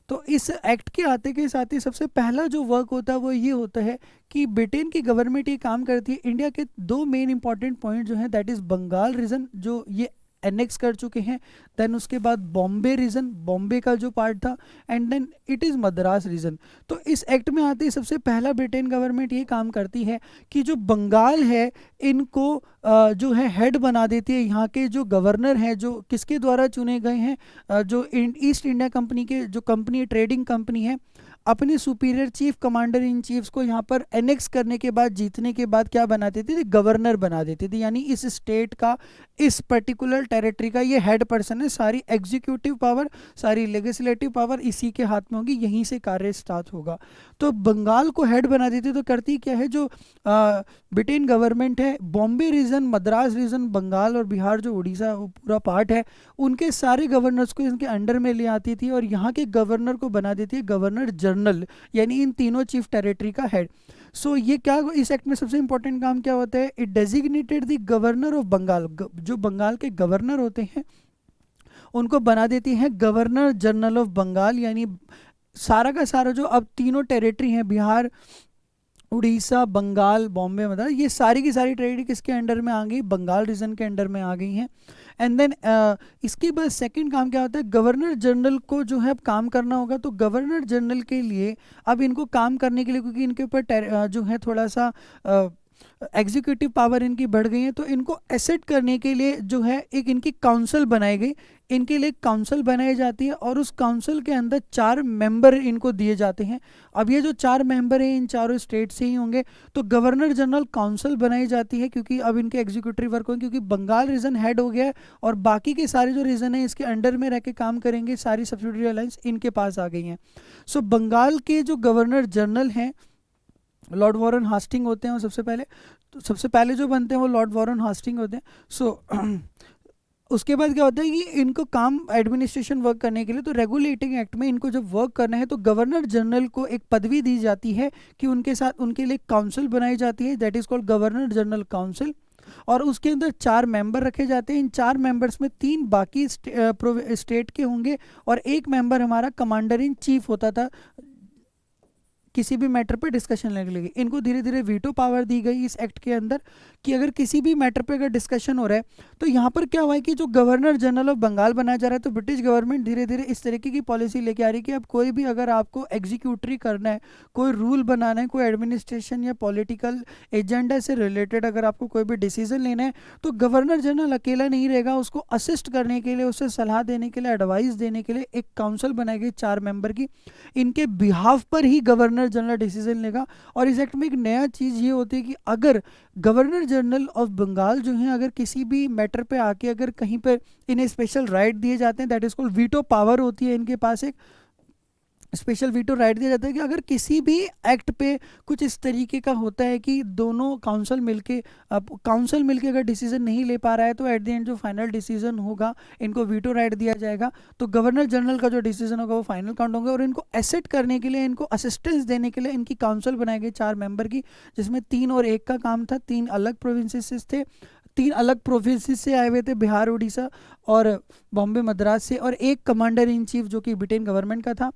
तो इस एक्ट के आते के साथ ही सबसे पहला जो वर्क होता है वो ये होता है कि ब्रिटेन की गवर्नमेंट ये काम करती है, इंडिया के 2 मेन इंपॉर्टेंट पॉइंट जो हैं, दैट इज बंगाल रीजन जो ये एनेक्स कर चुके हैं, देन उसके बाद बॉम्बे रीजन, बॉम्बे का जो पार्ट था, and then it is Madras region. तो इस एक्ट में आते ही सबसे पहला ब्रिटेन गवर्नमेंट ये काम करती है कि जो बंगाल है इनको जो है हेड बना देती है, यहाँ के जो गवर्नर हैं जो किसके द्वारा चुने गए हैं, जो ईस्ट इंडिया कंपनी के जो कंपनी ट्रेडिंग कंपनी है, अपने superior chief commander in chiefs को यहाँ पर एनेक्स करने के बाद, जीतने के बाद क्या बना देती थी, गवर्नर बना देती थी। यानी इस स्टेट का, इस पर्टिकुलर टेरिटरी का ये हेड पर्सन है, सारी एग्जीक्यूटिव पावर, सारी लेजिस्लेटिव पावर इसी के हाथ में होगी, यहीं से कार्य स्टार्ट होगा। तो बंगाल को हेड बना देती, तो करती क्या है, जो ब्रिटेन गवर्नमेंट है, बॉम्बे रीजन, मद्रास रीजन, बंगाल और बिहार जो उड़ीसा पूरा पार्ट है, उनके सारे गवर्नर्स को इनके अंडर में ले आती थी और यहाँ के गवर्नर को बना देती है गवर्नर जनरल, यानी इन तीनों चीफ टेरिटरी का हेड। सो ये क्या, इस एक्ट में सबसे इंपॉर्टेंट काम क्या होता है, it designated the governor of Bengal, जो बंगाल के गवर्नर होते हैं उनको बना देती हैं गवर्नर जनरल ऑफ बंगाल। यानी सारा का सारा जो अब तीनों टेरिटरी हैं, बिहार, उड़ीसा, बंगाल, बॉम्बे, मद्रास, ये सारी की सारी टेरिटरी किसके अंडर में आ गई, बंगाल रीजन के अंडर में आ गई हैं। एंड देन इसके बाद सेकंड काम क्या होता है, गवर्नर जनरल को जो है अब काम करना होगा। तो गवर्नर जनरल के लिए अब इनको काम करने के लिए, क्योंकि इनके ऊपर जो है थोड़ा सा एग्जीक्यूटिव पावर इनकी बढ़ गई है, तो इनको एसेट करने के लिए जो है एक इनकी काउंसिल बनाई गई, इनके लिए काउंसिल बनाई जाती है और उस काउंसिल के अंदर 4 मेंबर इनको दिए जाते हैं। अब ये जो 4 मेंबर हैं इन चारों स्टेट से ही होंगे। तो गवर्नर जनरल काउंसिल बनाई जाती है, क्योंकि अब इनके एग्जीक्यूटिव वर्क होंगे, क्योंकि बंगाल रीजन हेड हो गया है और बाकी के सारे जो रीजन है इसके अंडर में रह के काम करेंगे, सारी सब्सिडियरी अलायंस इनके पास आ गई हैं। सो बंगाल के जो गवर्नर जनरल हैं लॉर्ड वॉरेन हास्टिंग होते हैं, और सबसे पहले जो बनते हैं वो लॉर्ड वॉरेन हास्टिंग होते हैं। सो उसके बाद क्या होता है कि इनको काम एडमिनिस्ट्रेशन वर्क करने के लिए, तो रेगुलेटिंग एक्ट में इनको जब वर्क करना है तो गवर्नर जनरल को एक पदवी दी जाती है कि उनके साथ उनके लिए काउंसिल बनाई जाती है, that is called governor general council, और उसके अंदर 4 मेंबर रखे जाते हैं। इन 4 मेंबर्स में 3 बाकी स्टेट के होंगे और एक मेंबर हमारा कमांडर इन चीफ होता था किसी भी मैटर पर डिस्कशन लेने के लिए। इनको धीरे धीरे वीटो पावर दी गई इस एक्ट के अंदर कि अगर किसी भी मैटर पे अगर डिस्कशन हो रहा है, तो यहाँ पर क्या हुआ है कि जो गवर्नर जनरल ऑफ बंगाल बनाया जा रहा है, तो ब्रिटिश गवर्नमेंट धीरे धीरे इस तरीके की पॉलिसी लेके आ रही है कि अब कोई भी अगर आपको एग्जीक्यूटरी करना है, कोई रूल बनाना है, कोई एडमिनिस्ट्रेशन या पॉलिटिकल एजेंडा से रिलेटेड अगर आपको कोई भी डिसीजन लेना है, तो गवर्नर जनरल अकेला नहीं रहेगा, उसको असिस्ट करने के लिए, उसे सलाह देने के लिए, एडवाइस देने के लिए एक काउंसिल बनाई गई 4 मेंबर की। इनके बिहाफ पर ही गवर्नर गवर्नर जनरल डिसीजन लेगा। और इस एक्ट में एक नया चीज़ ये होती है कि अगर गवर्नर जनरल ऑफ बंगाल जो हैं अगर किसी भी मैटर पे आके अगर कहीं पे इन्हें स्पेशल राइट दिए जाते हैं, that is called veto power होती है इनके पास, एक स्पेशल वीटो राइट दिया जाता है कि अगर किसी भी एक्ट पे कुछ इस तरीके का होता है कि दोनों काउंसिल मिलके अगर डिसीजन नहीं ले पा रहा है तो एट द एंड जो फाइनल डिसीजन होगा इनको वीटो राइट दिया जाएगा। तो गवर्नर जनरल का जो डिसीजन होगा वो फाइनल काउंट होगा। और इनको एसेट करने के लिए, इनको असिस्टेंस देने के लिए इनकी काउंसिल बनाई गई 4 मेंबर की, जिसमें 3 और 1 का काम था। 3 अलग प्रोविंसेस थे, 3 अलग प्रोविंसेस से आए हुए थे, बिहार, उड़ीसा और बॉम्बे मद्रास से, और एक कमांडर इन चीफ जो कि ब्रिटेन गवर्नमेंट का था।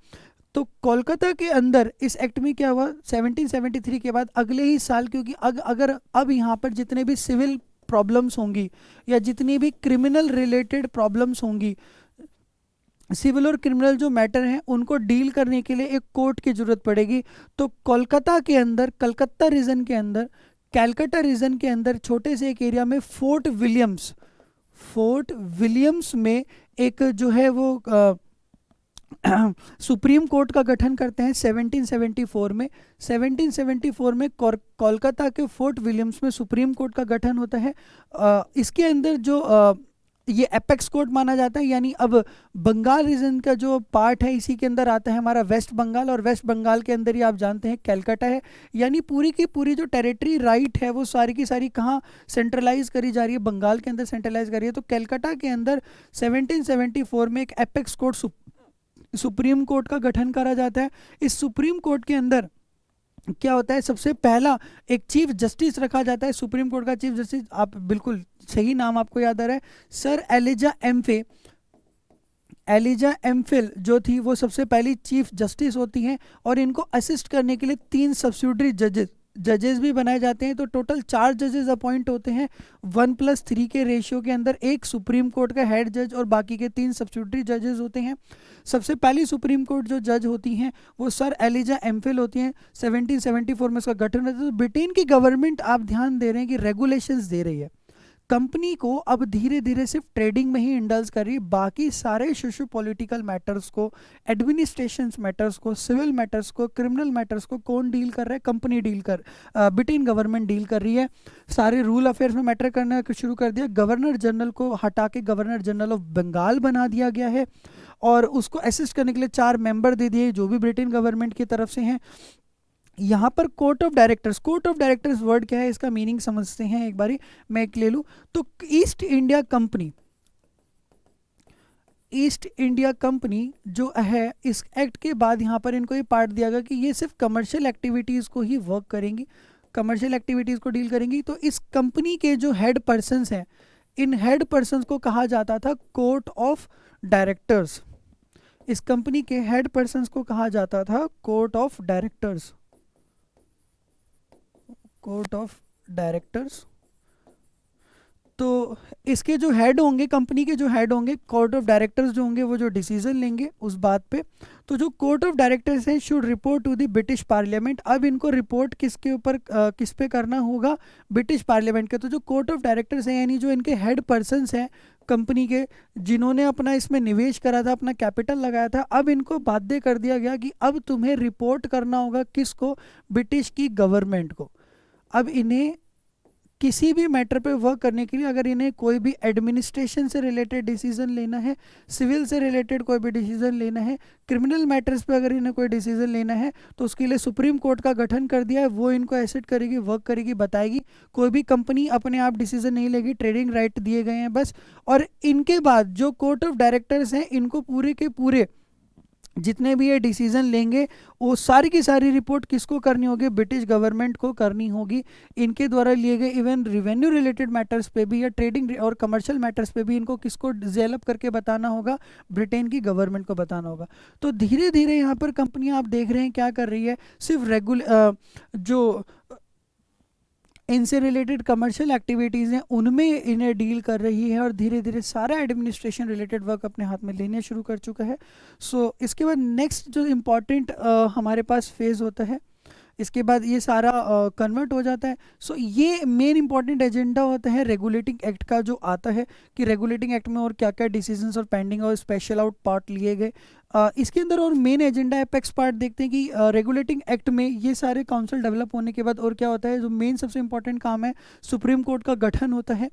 तो कोलकाता के अंदर इस एक्ट में क्या हुआ, 1773 के बाद अगले ही साल, क्योंकि अगर अब यहाँ पर जितने भी सिविल प्रॉब्लम्स होंगी या जितनी भी क्रिमिनल रिलेटेड प्रॉब्लम्स होंगी, सिविल और क्रिमिनल जो मैटर हैं उनको डील करने के लिए एक कोर्ट की जरूरत पड़ेगी। तो कोलकाता के अंदर, कलकत्ता रीजन के अंदर, कैलकाटा रीजन के अंदर छोटे से एक एरिया में फोर्ट विलियम्स में एक जो है वो सुप्रीम कोर्ट का गठन करते हैं 1774 में। 1774 में कोलकाता के फोर्ट विलियम्स में सुप्रीम कोर्ट का गठन होता है। इसके अंदर जो ये एपेक्स कोर्ट माना जाता है, यानी अब बंगाल रीजन का जो पार्ट है इसी के अंदर आता है हमारा वेस्ट बंगाल, और वेस्ट बंगाल के अंदर ही आप जानते हैं कैलकाटा है। यानी पूरी की पूरी जो टेरिटरी राइट है वो सारी की सारी कहाँ सेंट्रलाइज करी जा रही है, बंगाल के अंदर सेंट्रलाइज करी है। तो कैलकाटा के अंदर 1774 में एक एपेक्स कोर्ट, सुप्रीम कोर्ट का गठन करा जाता है। इस सुप्रीम कोर्ट के अंदर क्या होता है, सबसे पहला एक चीफ जस्टिस रखा जाता है सुप्रीम कोर्ट का। चीफ जस्टिस, आप बिल्कुल सही नाम आपको याद आ रहा है, सर एलिजा एमफिल जो थी वो सबसे पहली चीफ जस्टिस होती हैं। और इनको असिस्ट करने के लिए 3 सब्सिडरी जजेस भी बनाए जाते हैं। तो टोटल 4 जजेस अपॉइंट होते हैं 1+3 के रेशियो के अंदर। एक सुप्रीम कोर्ट का हेड जज और बाकी के 3 सब्सिडरी जजेस होते हैं। सबसे पहली सुप्रीम कोर्ट जो जज होती हैं वो सर एलिजा एमफिल होती हैं। 1774 में उसका गठन होता है। तो ब्रिटेन की गवर्नमेंट, आप ध्यान दे रहे हैं कि रेगुलेशंस दे रही है कंपनी को, अब धीरे धीरे सिर्फ ट्रेडिंग में ही इंडल्ज कर रही है। बाकी सारे सोशो पॉलिटिकल मैटर्स को, एडमिनिस्ट्रेशन मैटर्स को, सिविल मैटर्स को, क्रिमिनल मैटर्स को कौन डील कर रहा है, कंपनी ब्रिटेन गवर्नमेंट डील कर रही है। सारे रूल अफेयर्स में मैटर करना शुरू कर दिया। गवर्नर जनरल को हटा के गवर्नर जनरल ऑफ बंगाल बना दिया गया है, और उसको असिस्ट करने के लिए 4 मेंबर दे दिए जो भी ब्रिटेन गवर्नमेंट की तरफ से हैं। यहाँ पर कोर्ट ऑफ डायरेक्टर्स वर्ड क्या है, इसका मीनिंग समझते हैं एक बारी, मैं एक ले लूँ तो ईस्ट इंडिया कंपनी जो है, इस एक्ट के बाद यहाँ पर इनको ये पार्ट दिया गया कि ये सिर्फ कमर्शियल एक्टिविटीज़ को ही वर्क करेंगी, कमर्शियल एक्टिविटीज़ को डील करेंगी। तो इस कंपनी के जो हेड पर्सन्स हैं, इन हेड पर्सन्स को कहा जाता था कोर्ट ऑफ डायरेक्टर्स। इस कंपनी के हेड पर्सन्स को कहा जाता था कोर्ट ऑफ डायरेक्टर्स। तो इसके जो हेड होंगे, कंपनी के जो हेड होंगे, कोर्ट ऑफ डायरेक्टर्स जो होंगे, वो जो डिसीजन लेंगे उस बात पे। तो जो कोर्ट ऑफ डायरेक्टर्स हैं should report to the British parliament. अब इनको रिपोर्ट किसके ऊपर, किस पे करना होगा, ब्रिटिश पार्लियामेंट के। तो जो कोर्ट ऑफ डायरेक्टर्स हैं, यानी जो इनके हेड पर्सन्स हैं कंपनी के, जिन्होंने अपना इसमें निवेश करा था, अपना कैपिटल लगाया था, अब इनको बाध्य कर दिया गया कि अब तुम्हें रिपोर्ट करना होगा किसको, ब्रिटिश की गवर्नमेंट को। अब इन्हें किसी भी मैटर पे वर्क करने के लिए, अगर इन्हें कोई भी एडमिनिस्ट्रेशन से रिलेटेड डिसीजन लेना है, सिविल से रिलेटेड कोई भी डिसीजन लेना है, क्रिमिनल मैटर्स पे अगर इन्हें कोई डिसीजन लेना है, तो उसके लिए सुप्रीम कोर्ट का गठन कर दिया है। वो इनको एसेट करेगी, वर्क करेगी, बताएगी। कोई भी कंपनी अपने आप डिसीजन नहीं लेगी, ट्रेडिंग राइट दिए गए हैं बस। और इनके बाद जो कोर्ट ऑफ डायरेक्टर्स हैं, इनको पूरे के पूरे जितने भी ये डिसीजन लेंगे वो सारी की सारी रिपोर्ट किसको करनी होगी, ब्रिटिश गवर्नमेंट को करनी होगी। इनके द्वारा लिए गए इवन रेवेन्यू रिलेटेड मैटर्स पे भी या ट्रेडिंग और कमर्शियल मैटर्स पे भी इनको किसको डेवलप करके बताना होगा, ब्रिटेन की गवर्नमेंट को बताना होगा। तो धीरे धीरे यहाँ पर कंपनियाँ आप देख रहे हैं क्या कर रही है, सिर्फ जो इनसे रिलेटेड कमर्शियल एक्टिविटीज़ हैं उनमें इन्हें डील कर रही है, और धीरे धीरे सारा एडमिनिस्ट्रेशन रिलेटेड वर्क अपने हाथ में लेने शुरू कर चुका है। इसके बाद नेक्स्ट जो इम्पॉर्टेंट हमारे पास फेज़ होता है, इसके बाद ये सारा कन्वर्ट हो जाता है। ये मेन इंपॉर्टेंट एजेंडा होता है रेगुलेटिंग एक्ट का, जो आता है कि रेगुलेटिंग एक्ट में और क्या क्या डिसीजंस और पेंडिंग और स्पेशल आउट पार्ट लिए गए। इसके अंदर और मेन एजेंडा एपेक्स पार्ट देखते हैं कि रेगुलेटिंग एक्ट में ये सारे काउंसिल डेवलप होने के बाद और क्या होता है, जो मेन सबसे इंपॉर्टेंट काम है, सुप्रीम कोर्ट का गठन होता है,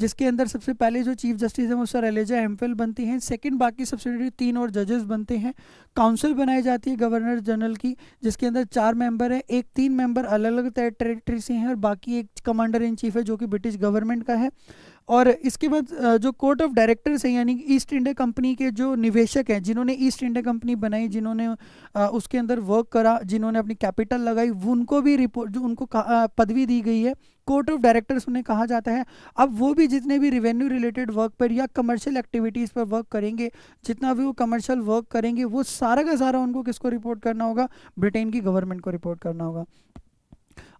जिसके अंदर सबसे पहले जो चीफ जस्टिस है वो सर एलिजा एमफिल बनती हैं। सेकंड बाकी सब्सिडियरी 3 और जजेस बनते हैं। काउंसिल बनाई जाती है गवर्नर जनरल की, जिसके अंदर 4 मेंबर है, एक 3 मेंबर अलग अलग टेरिटरी से हैं और बाकी एक कमांडर इन चीफ है जो कि ब्रिटिश गवर्नमेंट का है। और इसके बाद जो कोर्ट ऑफ डायरेक्टर्स हैं, यानी ईस्ट इंडिया कंपनी के जो निवेशक हैं, जिन्होंने ईस्ट इंडिया कंपनी बनाई, जिन्होंने उसके अंदर वर्क करा, जिन्होंने अपनी कैपिटल लगाई, वो उनको भी रिपोर्ट जो उनको पदवी दी गई है, कोर्ट ऑफ डायरेक्टर्स उन्हें कहा जाता है। अब वो भी जितने भी रेवेन्यू रिलेटेड वर्क पर या कमर्शियल एक्टिविटीज़ पर वर्क करेंगे, जितना भी वो कमर्शियल वर्क करेंगे, वो सारा का सारा उनको किसको रिपोर्ट करना होगा, ब्रिटेन की गवर्नमेंट को रिपोर्ट करना होगा।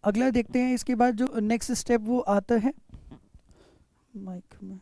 अगला देखते हैं, इसके बाद जो नेक्स्ट स्टेप वो आता है माइक में।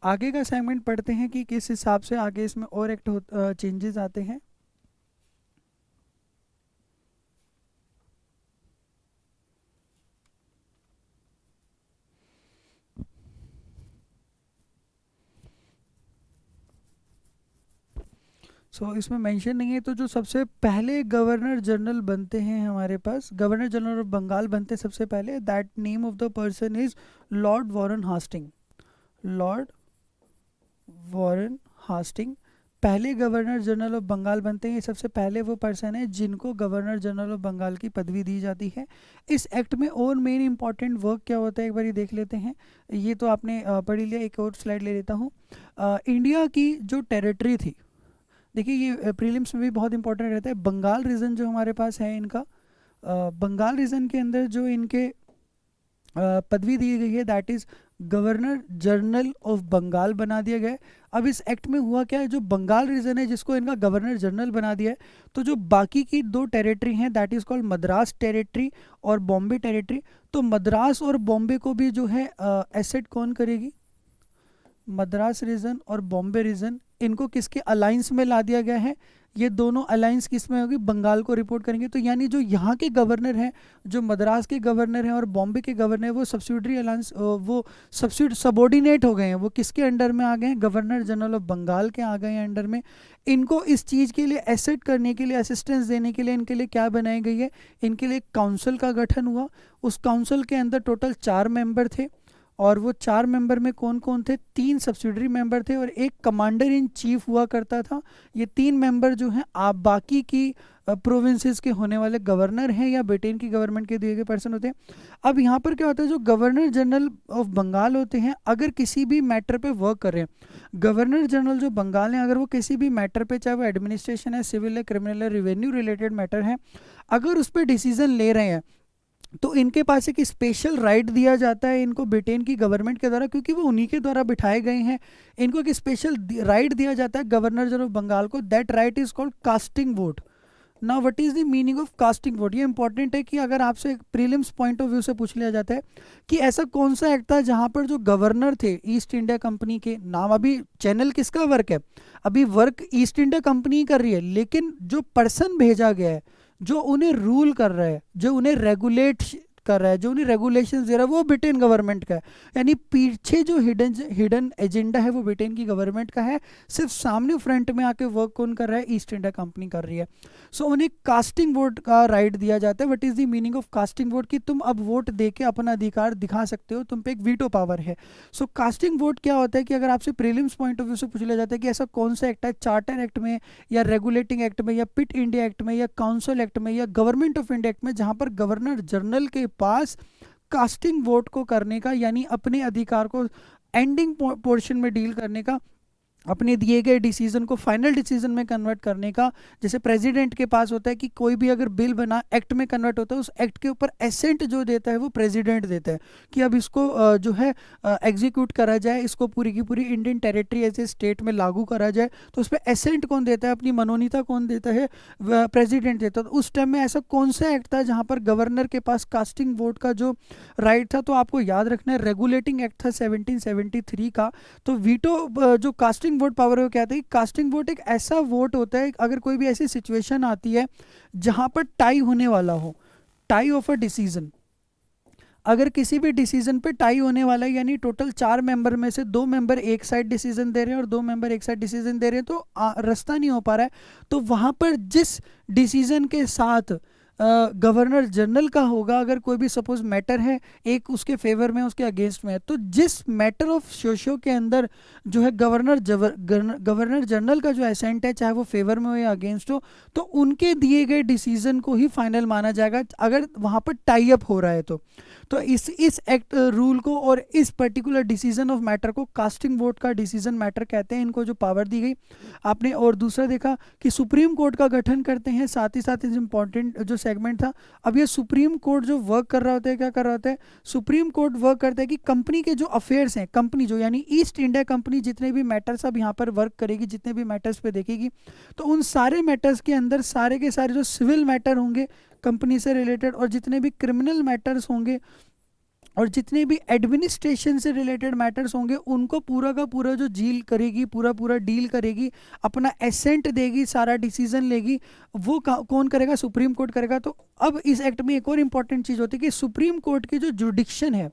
आगे का सेगमेंट पढ़ते हैं कि किस हिसाब से आगे इसमें और एक्ट चेंजेस आते हैं। इसमें मेंशन नहीं है, तो जो सबसे पहले गवर्नर जनरल बनते हैं हमारे पास, गवर्नर जनरल ऑफ बंगाल बनते हैं सबसे पहले, that name of the person is Lord Warren Hastings. Lord Warren Hastings पहले गवर्नर जनरल ऑफ बंगाल बनते हैं। ये सबसे पहले वो पर्सन है जिनको गवर्नर जनरल ऑफ बंगाल की पदवी दी जाती है। इस एक्ट में और मेन इंपॉर्टेंट वर्क क्या होता है, एक बार ये देख लेते हैं। ये तो आपने पढ़ लिया, एक और स्लाइड ले लेता हूँ। इंडिया की जो टेरिटरी थी, देखिए ये प्रीलिम्स में भी बहुत इंपॉर्टेंट रहता है। बंगाल रीजन जो हमारे पास है इनका, बंगाल रीजन के अंदर जो इनके पदवी दी गई है, that is governor general of Bengal बना दिया गया है। अब इस एक्ट में हुआ क्या है, जो बंगाल रीजन है जिसको इनका गवर्नर जनरल बना दिया है, तो जो बाकी की 2 टेरिटरी हैं, that is called Madras territory और बॉम्बे टेरिटरी। तो मद्रास और बॉम्बे को भी जो है एसेट कौन करेगी, मद्रास रीजन और बॉम्बे रीजन, इनको किसके अलायंस में ला दिया गया है, ये दोनों अलायंस किस में होगी, बंगाल को रिपोर्ट करेंगे। तो यानी जो यहाँ के गवर्नर हैं, जो मद्रास के गवर्नर हैं और बॉम्बे के गवर्नर, वो सब्सिडरी अलायंस, वो सबॉर्डिनेट हो गए हैं, वो किसके अंडर में आ गए हैं, गवर्नर जनरल ऑफ बंगाल के आ गए हैं अंडर में। इनको इस चीज़ के लिए एसेट करने के लिए, असिस्टेंस देने के लिए इनके लिए क्या बनाई गई है, इनके लिए काउंसिल का गठन हुआ। उस काउंसिल के अंदर टोटल 4 मेंबर थे और वो 4 मेंबर में कौन कौन थे, 3 सब्सिडरी मेंबर थे और एक कमांडर इन चीफ हुआ करता था। ये 3 मेंबर जो हैं आप बाकी की प्रोविंसेस के होने वाले गवर्नर हैं या ब्रिटेन की गवर्नमेंट के दिए गए पर्सन होते हैं। अब यहाँ पर क्या होता है, जो गवर्नर जनरल ऑफ बंगाल होते हैं, अगर किसी भी मैटर पे वर्क कर रहे हैं, गवर्नर जनरल जो बंगाल हैं, अगर वो किसी भी मैटर पे, चाहे वो एडमिनिस्ट्रेशन है, सिविल है, क्रिमिनल है, रेवेन्यू रिलेटेड मैटर है, अगर उस पर डिसीजन ले रहे हैं, तो इनके पास एक स्पेशल राइट दिया जाता है इनको ब्रिटेन की गवर्नमेंट के द्वारा, क्योंकि वो उन्हीं के द्वारा बिठाए गए हैं। इनको एक स्पेशल राइट दिया जाता है गवर्नर जनरल ऑफ बंगाल को, that right is called casting vote. Now what is the meaning of casting vote, ये इंपॉर्टेंट है कि अगर आपसे प्रीलिम्स पॉइंट ऑफ व्यू से पूछ लिया जाता है कि ऐसा कौन सा एक्ट था जहां पर जो गवर्नर थे ईस्ट इंडिया कंपनी के नाम, अभी चैनल किसका वर्क है, अभी वर्क ईस्ट इंडिया कंपनी कर रही है, लेकिन जो पर्सन भेजा गया है, जो उन्हें रूल कर रहा है, जो उन्हें रेगुलेट कर रहा है, जो उन्हें रेगुलेशन दे रहा है, वो ब्रिटेन गवर्नमेंट का है। यानी पीछे जो हिडन एजेंडा है वो ब्रिटेन की गवर्नमेंट का है, सिर्फ सामने फ्रंट में आके वर्क कौन कर रहा है, ईस्ट इंडिया कंपनी कर रही है। उन्हें कास्टिंग वोट का राइट दिया जाता है। What is the meaning of casting vote, कि तुम अब वोट दे के अपना अधिकार दिखा सकते हो, तुम पे एक वीटो पावर है। कास्टिंग वोट क्या होता है कि अगर आपसे प्रीलिम्स पॉइंट ऑफ व्यू से पूछ लिया जाता है कि ऐसा कौन सा एक्ट है, चार्टर एक्ट में या रेगुलेटिंग एक्ट में या पिट इंडिया एक्ट में या काउंसिल एक्ट में या गवर्नमेंट ऑफ इंडिया एक्ट में, जहां पर गवर्नर जनरल के पास कास्टिंग वोट को करने का, यानी अपने अधिकार को एंडिंग पोर्शन में डील करने का अपने दिए गए डिसीजन को फाइनल डिसीजन में कन्वर्ट करने का, जैसे प्रेसिडेंट के पास होता है कि कोई भी अगर बिल बना एक्ट में कन्वर्ट होता है, उस एक्ट के ऊपर एसेंट जो देता है वो प्रेसिडेंट देता है कि अब इसको जो है एग्जीक्यूट करा जाए, इसको पूरी की पूरी इंडियन टेरिटरी ऐसे स्टेट में लागू करा जाए। तो उस पर एसेंट कौन देता है, अपनी मनोनीता कौन देता है, प्रेसिडेंट देता है। तो उस टाइम में ऐसा कौन सा एक्ट था जहाँ पर गवर्नर के पास कास्टिंग वोट का जो राइट था? तो आपको याद रखना है रेगुलेटिंग एक्ट था 1773 का। तो वीटो जो कास्टिंग वोट पावर है वो क्या था? कास्टिंग वोट एक ऐसा वोट होता है अगर कोई भी ऐसी सिचुएशन आती है जहां पर टाई होने वाला हो, टाई ऑफ अ डिसीजन, अगर किसी भी डिसीजन पे टाई होने वाला है, यानी टोटल 4 मेंबर में से 2 मेंबर एक साइड डिसीजन दे रहे हैं और 2 मेंबर एक साइड डिसीजन दे रहे हैं, तो रास्ता नहीं हो पा रहा है, तो वहां पर जिस डिसीजन के साथ गवर्नर जनरल का होगा, अगर कोई भी सपोज मैटर है एक उसके फेवर में उसके अगेंस्ट में है, तो जिस मैटर ऑफ शोशो के अंदर जो है गवर्नर जनरल का जो एसेंट है, चाहे वो फेवर में हो या अगेंस्ट हो, तो उनके दिए गए डिसीजन को ही फाइनल माना जाएगा अगर वहां पर टाई अप हो रहा है। तो इस एक्ट रूल को और इस पर्टिकुलर डिसीजन ऑफ मैटर को कास्टिंग वोट का डिसीजन मैटर कहते हैं, इनको जो पावर दी गई आपने। और दूसरा देखा कि सुप्रीम कोर्ट का गठन करते हैं, साथ ही साथ इस इंपॉर्टेंट जो सेगमेंट था, अब ये सुप्रीम कोर्ट जो वर्क कर रहा होता है, क्या कर रहा होता है? सुप्रीम कोर्ट वर्क करता है कि कंपनी के जो अफेयर्स हैं, कंपनी जो यानी ईस्ट इंडिया कंपनी जितने भी मैटर्स अब यहाँ पर वर्क करेगी, जितने भी मैटर्स पे देखेगी, तो उन सारे मैटर्स के अंदर सारे के सारे जो सिविल मैटर होंगे कंपनी से रिलेटेड, और जितने भी क्रिमिनल मैटर्स होंगे और जितने भी एडमिनिस्ट्रेशन से रिलेटेड मैटर्स होंगे, उनको पूरा का पूरा जो डील करेगी, पूरा पूरा डील करेगी, अपना एसेंट देगी, सारा डिसीजन लेगी, वो कौन करेगा? सुप्रीम कोर्ट करेगा। तो अब इस एक्ट में एक और इंपॉर्टेंट चीज़ होती है कि सुप्रीम कोर्ट की जो जुडिक्शन है,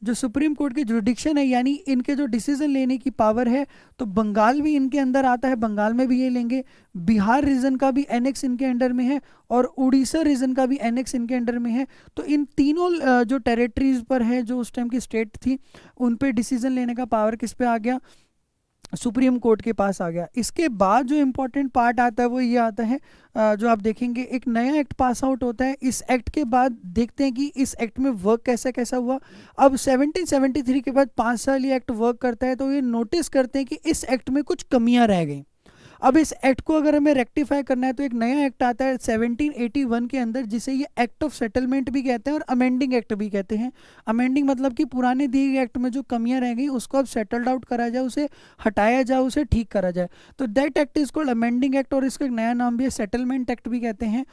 जो सुप्रीम कोर्ट की जुडिक्शन है, यानी इनके जो डिसीजन लेने की पावर है, तो बंगाल भी इनके अंदर आता है, बंगाल में भी ये लेंगे, बिहार रीजन का भी एनेक्स इनके अंडर में है, और उड़ीसा रीजन का भी एनेक्स इनके अंडर में है। तो इन तीनों जो टेरिटरीज पर है, जो उस टाइम की स्टेट थी, उन पे डिसीजन लेने का पावर किस पे आ गया? सुप्रीम कोर्ट के पास आ गया। इसके बाद जो इम्पोर्टेंट पार्ट आता है वो ये आता है, जो आप देखेंगे एक नया एक्ट पास आउट होता है। इस एक्ट के बाद देखते हैं कि इस एक्ट में वर्क कैसा कैसा हुआ। अब 1773 के बाद 5 साल ये एक्ट वर्क करता है, तो ये नोटिस करते हैं कि इस एक्ट में कुछ कमियां रह गई। अब इस एक्ट को अगर हमें रेक्टिफाई करना है, तो एक नया एक्ट आता है 1781 के अंदर, जिसे ये एक्ट ऑफ सेटलमेंट भी कहते हैं और अमेंडिंग एक्ट भी कहते हैं। अमेंडिंग मतलब कि पुराने दिए गए एक्ट में जो कमियां रह गई उसको अब सेटल्ड आउट करा जाए, उसे हटाया जाए, उसे ठीक करा जाए। तो that act is called amending act, और इसका एक नया नाम भी है सेटलमेंट एक्ट भी कहते हैं।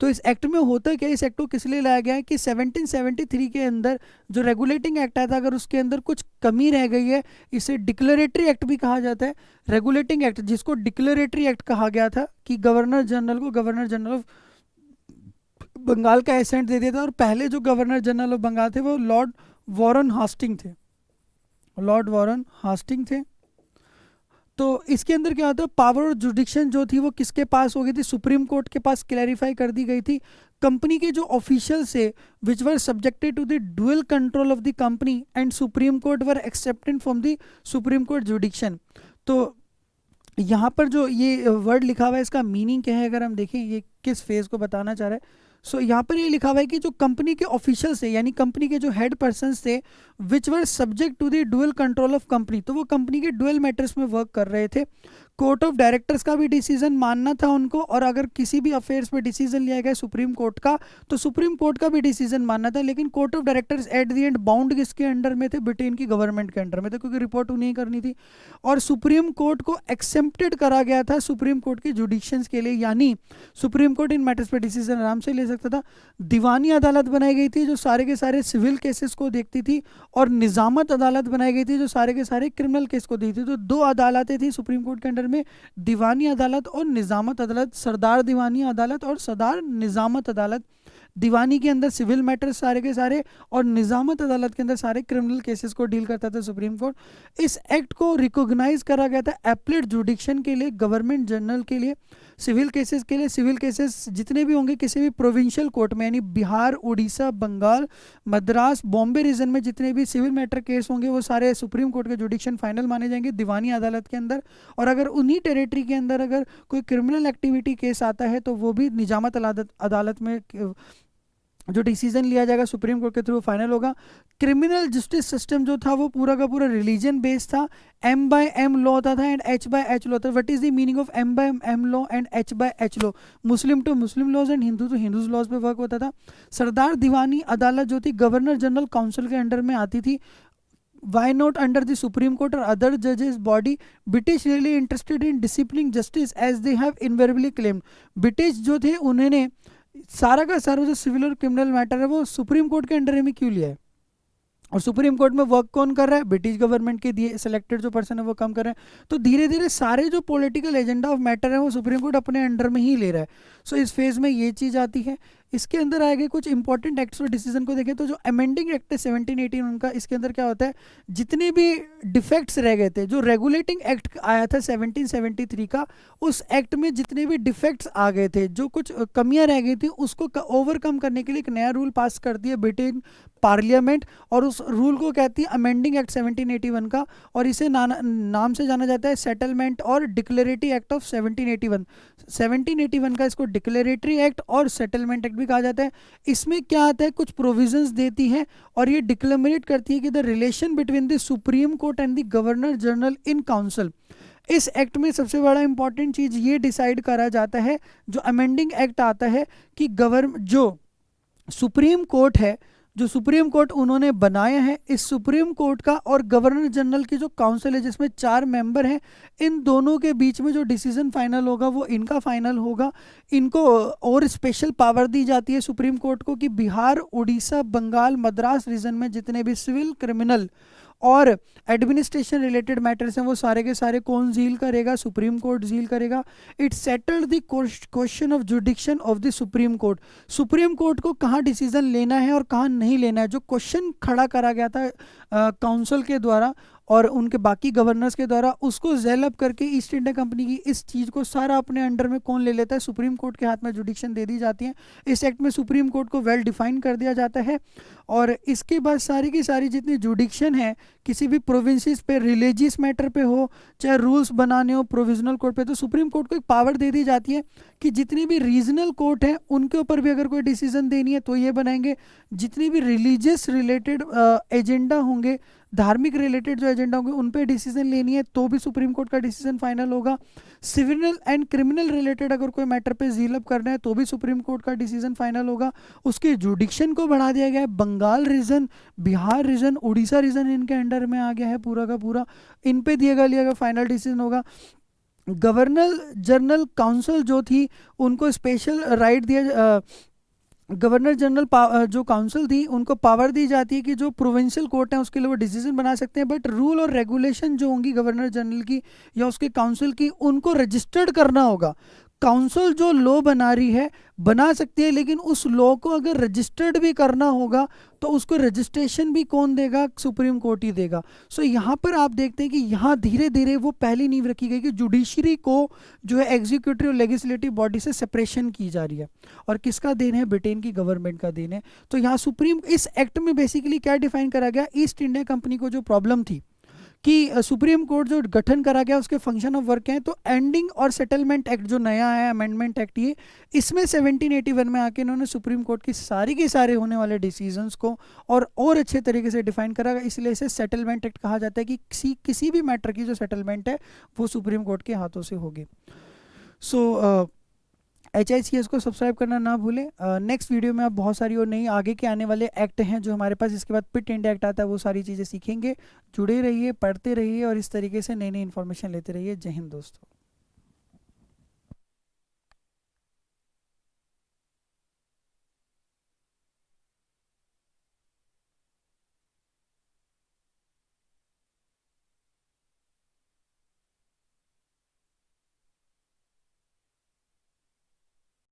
तो इस एक्ट में होता क्या, इस एक्ट को किस लिए लाया गया है कि 1773 के अंदर जो रेगुलेटिंग एक्ट आया था, अगर उसके अंदर कुछ कमी रह गई है, इसे डिक्लेरेटरी एक्ट भी कहा जाता है। रेगुलेटिंग एक्ट जिसको डिक्लेरेटरी एक्ट कहा गया था, कि गवर्नर जनरल को गवर्नर जनरल ऑफ बंगाल का एसेंट दे दिया था, और पहले जो गवर्नर जनरल ऑफ बंगाल थे वो लॉर्ड वॉरेन हास्टिंग थे, लॉर्ड वॉरेन हास्टिंग थे। तो इसके अंदर क्या होता है, पावर और जुडिक्शन जो थी वो किसके पास हो गई थी? सुप्रीम कोर्ट के पास क्लैरिफाई कर दी गई थी। कंपनी के जो ऑफिशियल से which were subjected to the dual control of the company and supreme court were accepted from the supreme court jurisdiction. तो यहाँ पर जो ये वर्ड लिखा हुआ है, इसका मीनिंग क्या है? अगर हम देखें ये किस फेज को बताना चाह रहा है, सो यहाँ पर ये लिखा हुआ है कि जो कंपनी के ऑफिशियल से, यानी कंपनी के जो हेड पर्सन थे, which were subject to the dual control of company, तो वो कंपनी के डुअल मैटर्स में वर्क कर रहे थे। कोर्ट ऑफ डायरेक्टर्स का भी डिसीजन मानना था उनको, और अगर किसी भी अफेयर्स पे डिसीजन लिया गया सुप्रीम कोर्ट का, तो सुप्रीम कोर्ट का भी डिसीजन मानना था। लेकिन court of directors at the end bound किसके अंडर में थे? ब्रिटेन की गवर्नमेंट के अंडर में थे, क्योंकि रिपोर्ट उन्हें करनी थी। और सुप्रीम कोर्ट को एक्सेप्टेड करा गया था सुप्रीम कोर्ट के जुडिक्शंस के लिए, यानी सुप्रीम कोर्ट इन मैटर्स पे डिसीजन आराम से ले सकता था। दीवानी अदालत बनाई गई थी जो सारे के सारे सिविल केसेस को देखती थी, और निजामत अदालत बनाई गई थी जो सारे के सारे क्रिमिनल केस को देखती थी। तो 2 अदालतें थी सुप्रीम कोर्ट के अंडर में, दीवानी अदालत और निजामत अदालत, सरदार दीवानी अदालत और सरदार निजामत अदालत। दीवानी के अंदर सिविल मैटर्स सारे के सारे, और निजामत अदालत के अंदर सारे क्रिमिनल केसेस को डील करता था सुप्रीम कोर्ट। इस एक्ट को रिकॉग्नाइज करा गया था एप्लेट जुडिक्शन के लिए, गवर्नमेंट जनरल के लिए, सिविल केसेस के लिए। सिविल केसेस जितने भी होंगे किसी भी प्रोविंशियल कोर्ट में, यानी बिहार, उड़ीसा, बंगाल, मद्रास, बॉम्बे रीजन में जितने भी सिविल मैटर केस होंगे वो सारे सुप्रीम कोर्ट के जुडिक्शन फाइनल माने जाएंगे दीवानी अदालत के अंदर। और अगर उन्हीं टेरिटरी के अंदर अगर कोई क्रिमिनल एक्टिविटी केस आता है तो वो भी निजामत अदालत में जो डिसीजन लिया जाएगा सुप्रीम कोर्ट के थ्रू फाइनल होगा। क्रिमिनल जस्टिस सिस्टम जो था वो पूरा का पूरा रिलीजन बेस्ड था, एम बाय एम लॉ होता था and H by H law था। What is the meaning of M by M law and H by H law? Muslim to Muslim laws and Hindu to Hindus laws पे work होता था। सरदार दीवानी अदालत जो थी governor general council के under में आती थी। Why not under the Supreme Court or other judges body? British really interested in disciplining justice as they have invariably claimed. British जो थे उन्होंने सारा का सारा जो सिविल और क्रिमिनल मैटर है वो सुप्रीम कोर्ट के अंडर में क्यों लिया है? और सुप्रीम कोर्ट में वर्क कौन कर रहा है? ब्रिटिश गवर्नमेंट के दिए सिलेक्टेड जो पर्सन है वो कम कर रहे हैं। तो धीरे धीरे सारे जो पॉलिटिकल एजेंडा ऑफ मैटर है वो सुप्रीम कोर्ट अपने अंडर में ही ले रहा है। सो इस फेज में ये चीज़ आती है। इसके अंदर आएगा कुछ इंपॉर्टेंट एक्ट्स और डिसीजन को देखें तो जो अमेंडिंग एक्ट है 1718 उनका, इसके अंदर क्या होता है, जितने भी डिफेक्ट्स रह गए थे, जो रेगुलेटिंग एक्ट आया था 1773 का, उस एक्ट में जितने भी डिफेक्ट्स आ गए थे, जो कुछ कमियां रह गई थी, उसको ओवरकम करने के लिए एक नया रूल पास कर दिया ब्रिटेन पार्लियामेंट, और उस रूल को कहती है अमेंडिंग एक्ट 1781 का, और इसे नाम से जाना जाता है सेटलमेंट और डिक्लेरेटरी एक्ट ऑफ 1781। 1781 का इसको डिक्लेरेटरी एक्ट और सेटलमेंट एक्ट भी कहा जाता है। इसमें क्या आता है, कुछ प्रोविजंस देती है और ये डिक्लेमरेट करती है कि the relation between the supreme court and the governor general in council. इस एक्ट में सबसे बड़ा इंपॉर्टेंट चीज ये डिसाइड करा जाता है, जो अमेंडिंग एक्ट आता है, कि जो सुप्रीम कोर्ट है, जो सुप्रीम कोर्ट उन्होंने बनाया है, इस सुप्रीम कोर्ट का और गवर्नर जनरल की जो काउंसिल है जिसमें 4 मेंबर हैं, इन दोनों के बीच में जो डिसीजन फाइनल होगा वो इनका फाइनल होगा। इनको और स्पेशल पावर दी जाती है सुप्रीम कोर्ट को कि बिहार, उड़ीसा, बंगाल, मद्रास रीजन में जितने भी सिविल, क्रिमिनल और एडमिनिस्ट्रेशन रिलेटेड मैटर्स हैं वो सारे के सारे कौन डील करेगा? सुप्रीम कोर्ट डील करेगा। It settled the question of जुडिक्शन of the supreme court. Supreme court को कहाँ डिसीजन लेना है और कहाँ नहीं लेना है, जो क्वेश्चन खड़ा करा गया था काउंसिल के द्वारा और उनके बाकी गवर्नर्स के द्वारा, उसको जेल अप करके ईस्ट इंडिया कंपनी की इस चीज़ को सारा अपने अंडर में कौन ले लेता है? सुप्रीम कोर्ट के हाथ में जुडिक्शन दे दी जाती है। इस एक्ट में सुप्रीम कोर्ट को वेल डिफाइन कर दिया जाता है। और इसके बाद सारी की सारी जितनी जुडिक्शन है किसी भी प्रोविंसेस पे, रिलीजियस मैटर पे हो, चाहे रूल्स बनाने हो प्रोविजनल कोर्ट पे, तो सुप्रीम कोर्ट को एक पावर दे दी जाती है कि जितनी भी रीजनल कोर्ट हैं उनके ऊपर भी अगर कोई डिसीजन देनी है तो ये बनाएंगे। जितनी भी रिलीजियस रिलेटेड एजेंडा होंगे, धार्मिक रिलेटेड जो एजेंडा होंगे, उन पे डिसीजन लेनी है तो भी सुप्रीम कोर्ट का डिसीजन फाइनल होगा। सिविल एंड क्रिमिनल रिलेटेड अगर कोई मैटर पे जील अप करना है तो भी सुप्रीम कोर्ट का डिसीजन फाइनल होगा। उसके जुडिक्शन को बढ़ा दिया गया है। Bengal region, Bihar region, Orissa region इनके अंडर में आ गया है पूरा का पूरा। इन पे लिया गया फाइनल डिसीजन होगा। गवर्नर जनरल काउंसिल जो थी उनको स्पेशल राइट दिया, गवर्नर जनरल जो काउंसिल थी उनको पावर दी जाती है कि जो प्रोविंशियल कोर्ट है उसके लिए वो डिसीजन बना सकते हैं, बट रूल और रेगुलेशन जो होंगी गवर्नर जनरल की या उसके काउंसिल की, उनको रजिस्टर्ड करना होगा। काउंसिल जो लॉ बना रही है बना सकती है, लेकिन उस लॉ को अगर रजिस्टर्ड भी करना होगा तो उसको रजिस्ट्रेशन भी कौन देगा? सुप्रीम कोर्ट ही देगा। सो यहाँ पर आप देखते हैं कि यहाँ धीरे धीरे वो पहली नींव रखी गई कि जुडिशरी को जो है एग्जीक्यूटिव और लेजिस्लेटिव बॉडी से सेपरेशन की जा रही है। और किसका देन है? ब्रिटेन की गवर्नमेंट का देन है। तो यहाँ सुप्रीम, इस एक्ट में बेसिकली क्या डिफाइन करा गया? ईस्ट इंडिया कंपनी को जो प्रॉब्लम थी कि सुप्रीम कोर्ट जो गठन करा गया उसके फंक्शन ऑफ वर्क क्या है, तो एंडिंग और सेटलमेंट एक्ट जो नया है, अमेंडमेंट एक्ट, ये इसमें 1781 में आके इन्होंने सुप्रीम कोर्ट की सारी के सारे होने वाले डिसीजंस को और अच्छे तरीके से डिफाइन करा गया। इसलिए इसे सेटलमेंट एक्ट कहा जाता है कि किसी भी मैटर की जो सेटलमेंट है वो सुप्रीम कोर्ट के हाथों से होगी। सो HICS को सब्सक्राइब करना ना भूलें। नेक्स्ट वीडियो में आप बहुत सारी और नई आगे के आने वाले एक्ट हैं जो हमारे पास, इसके बाद पिट इंडिया एक्ट आता है, वो सारी चीज़ें सीखेंगे। जुड़े रहिए, पढ़ते रहिए और इस तरीके से नई नई इन्फॉर्मेशन लेते रहिए। जय हिंद दोस्तों।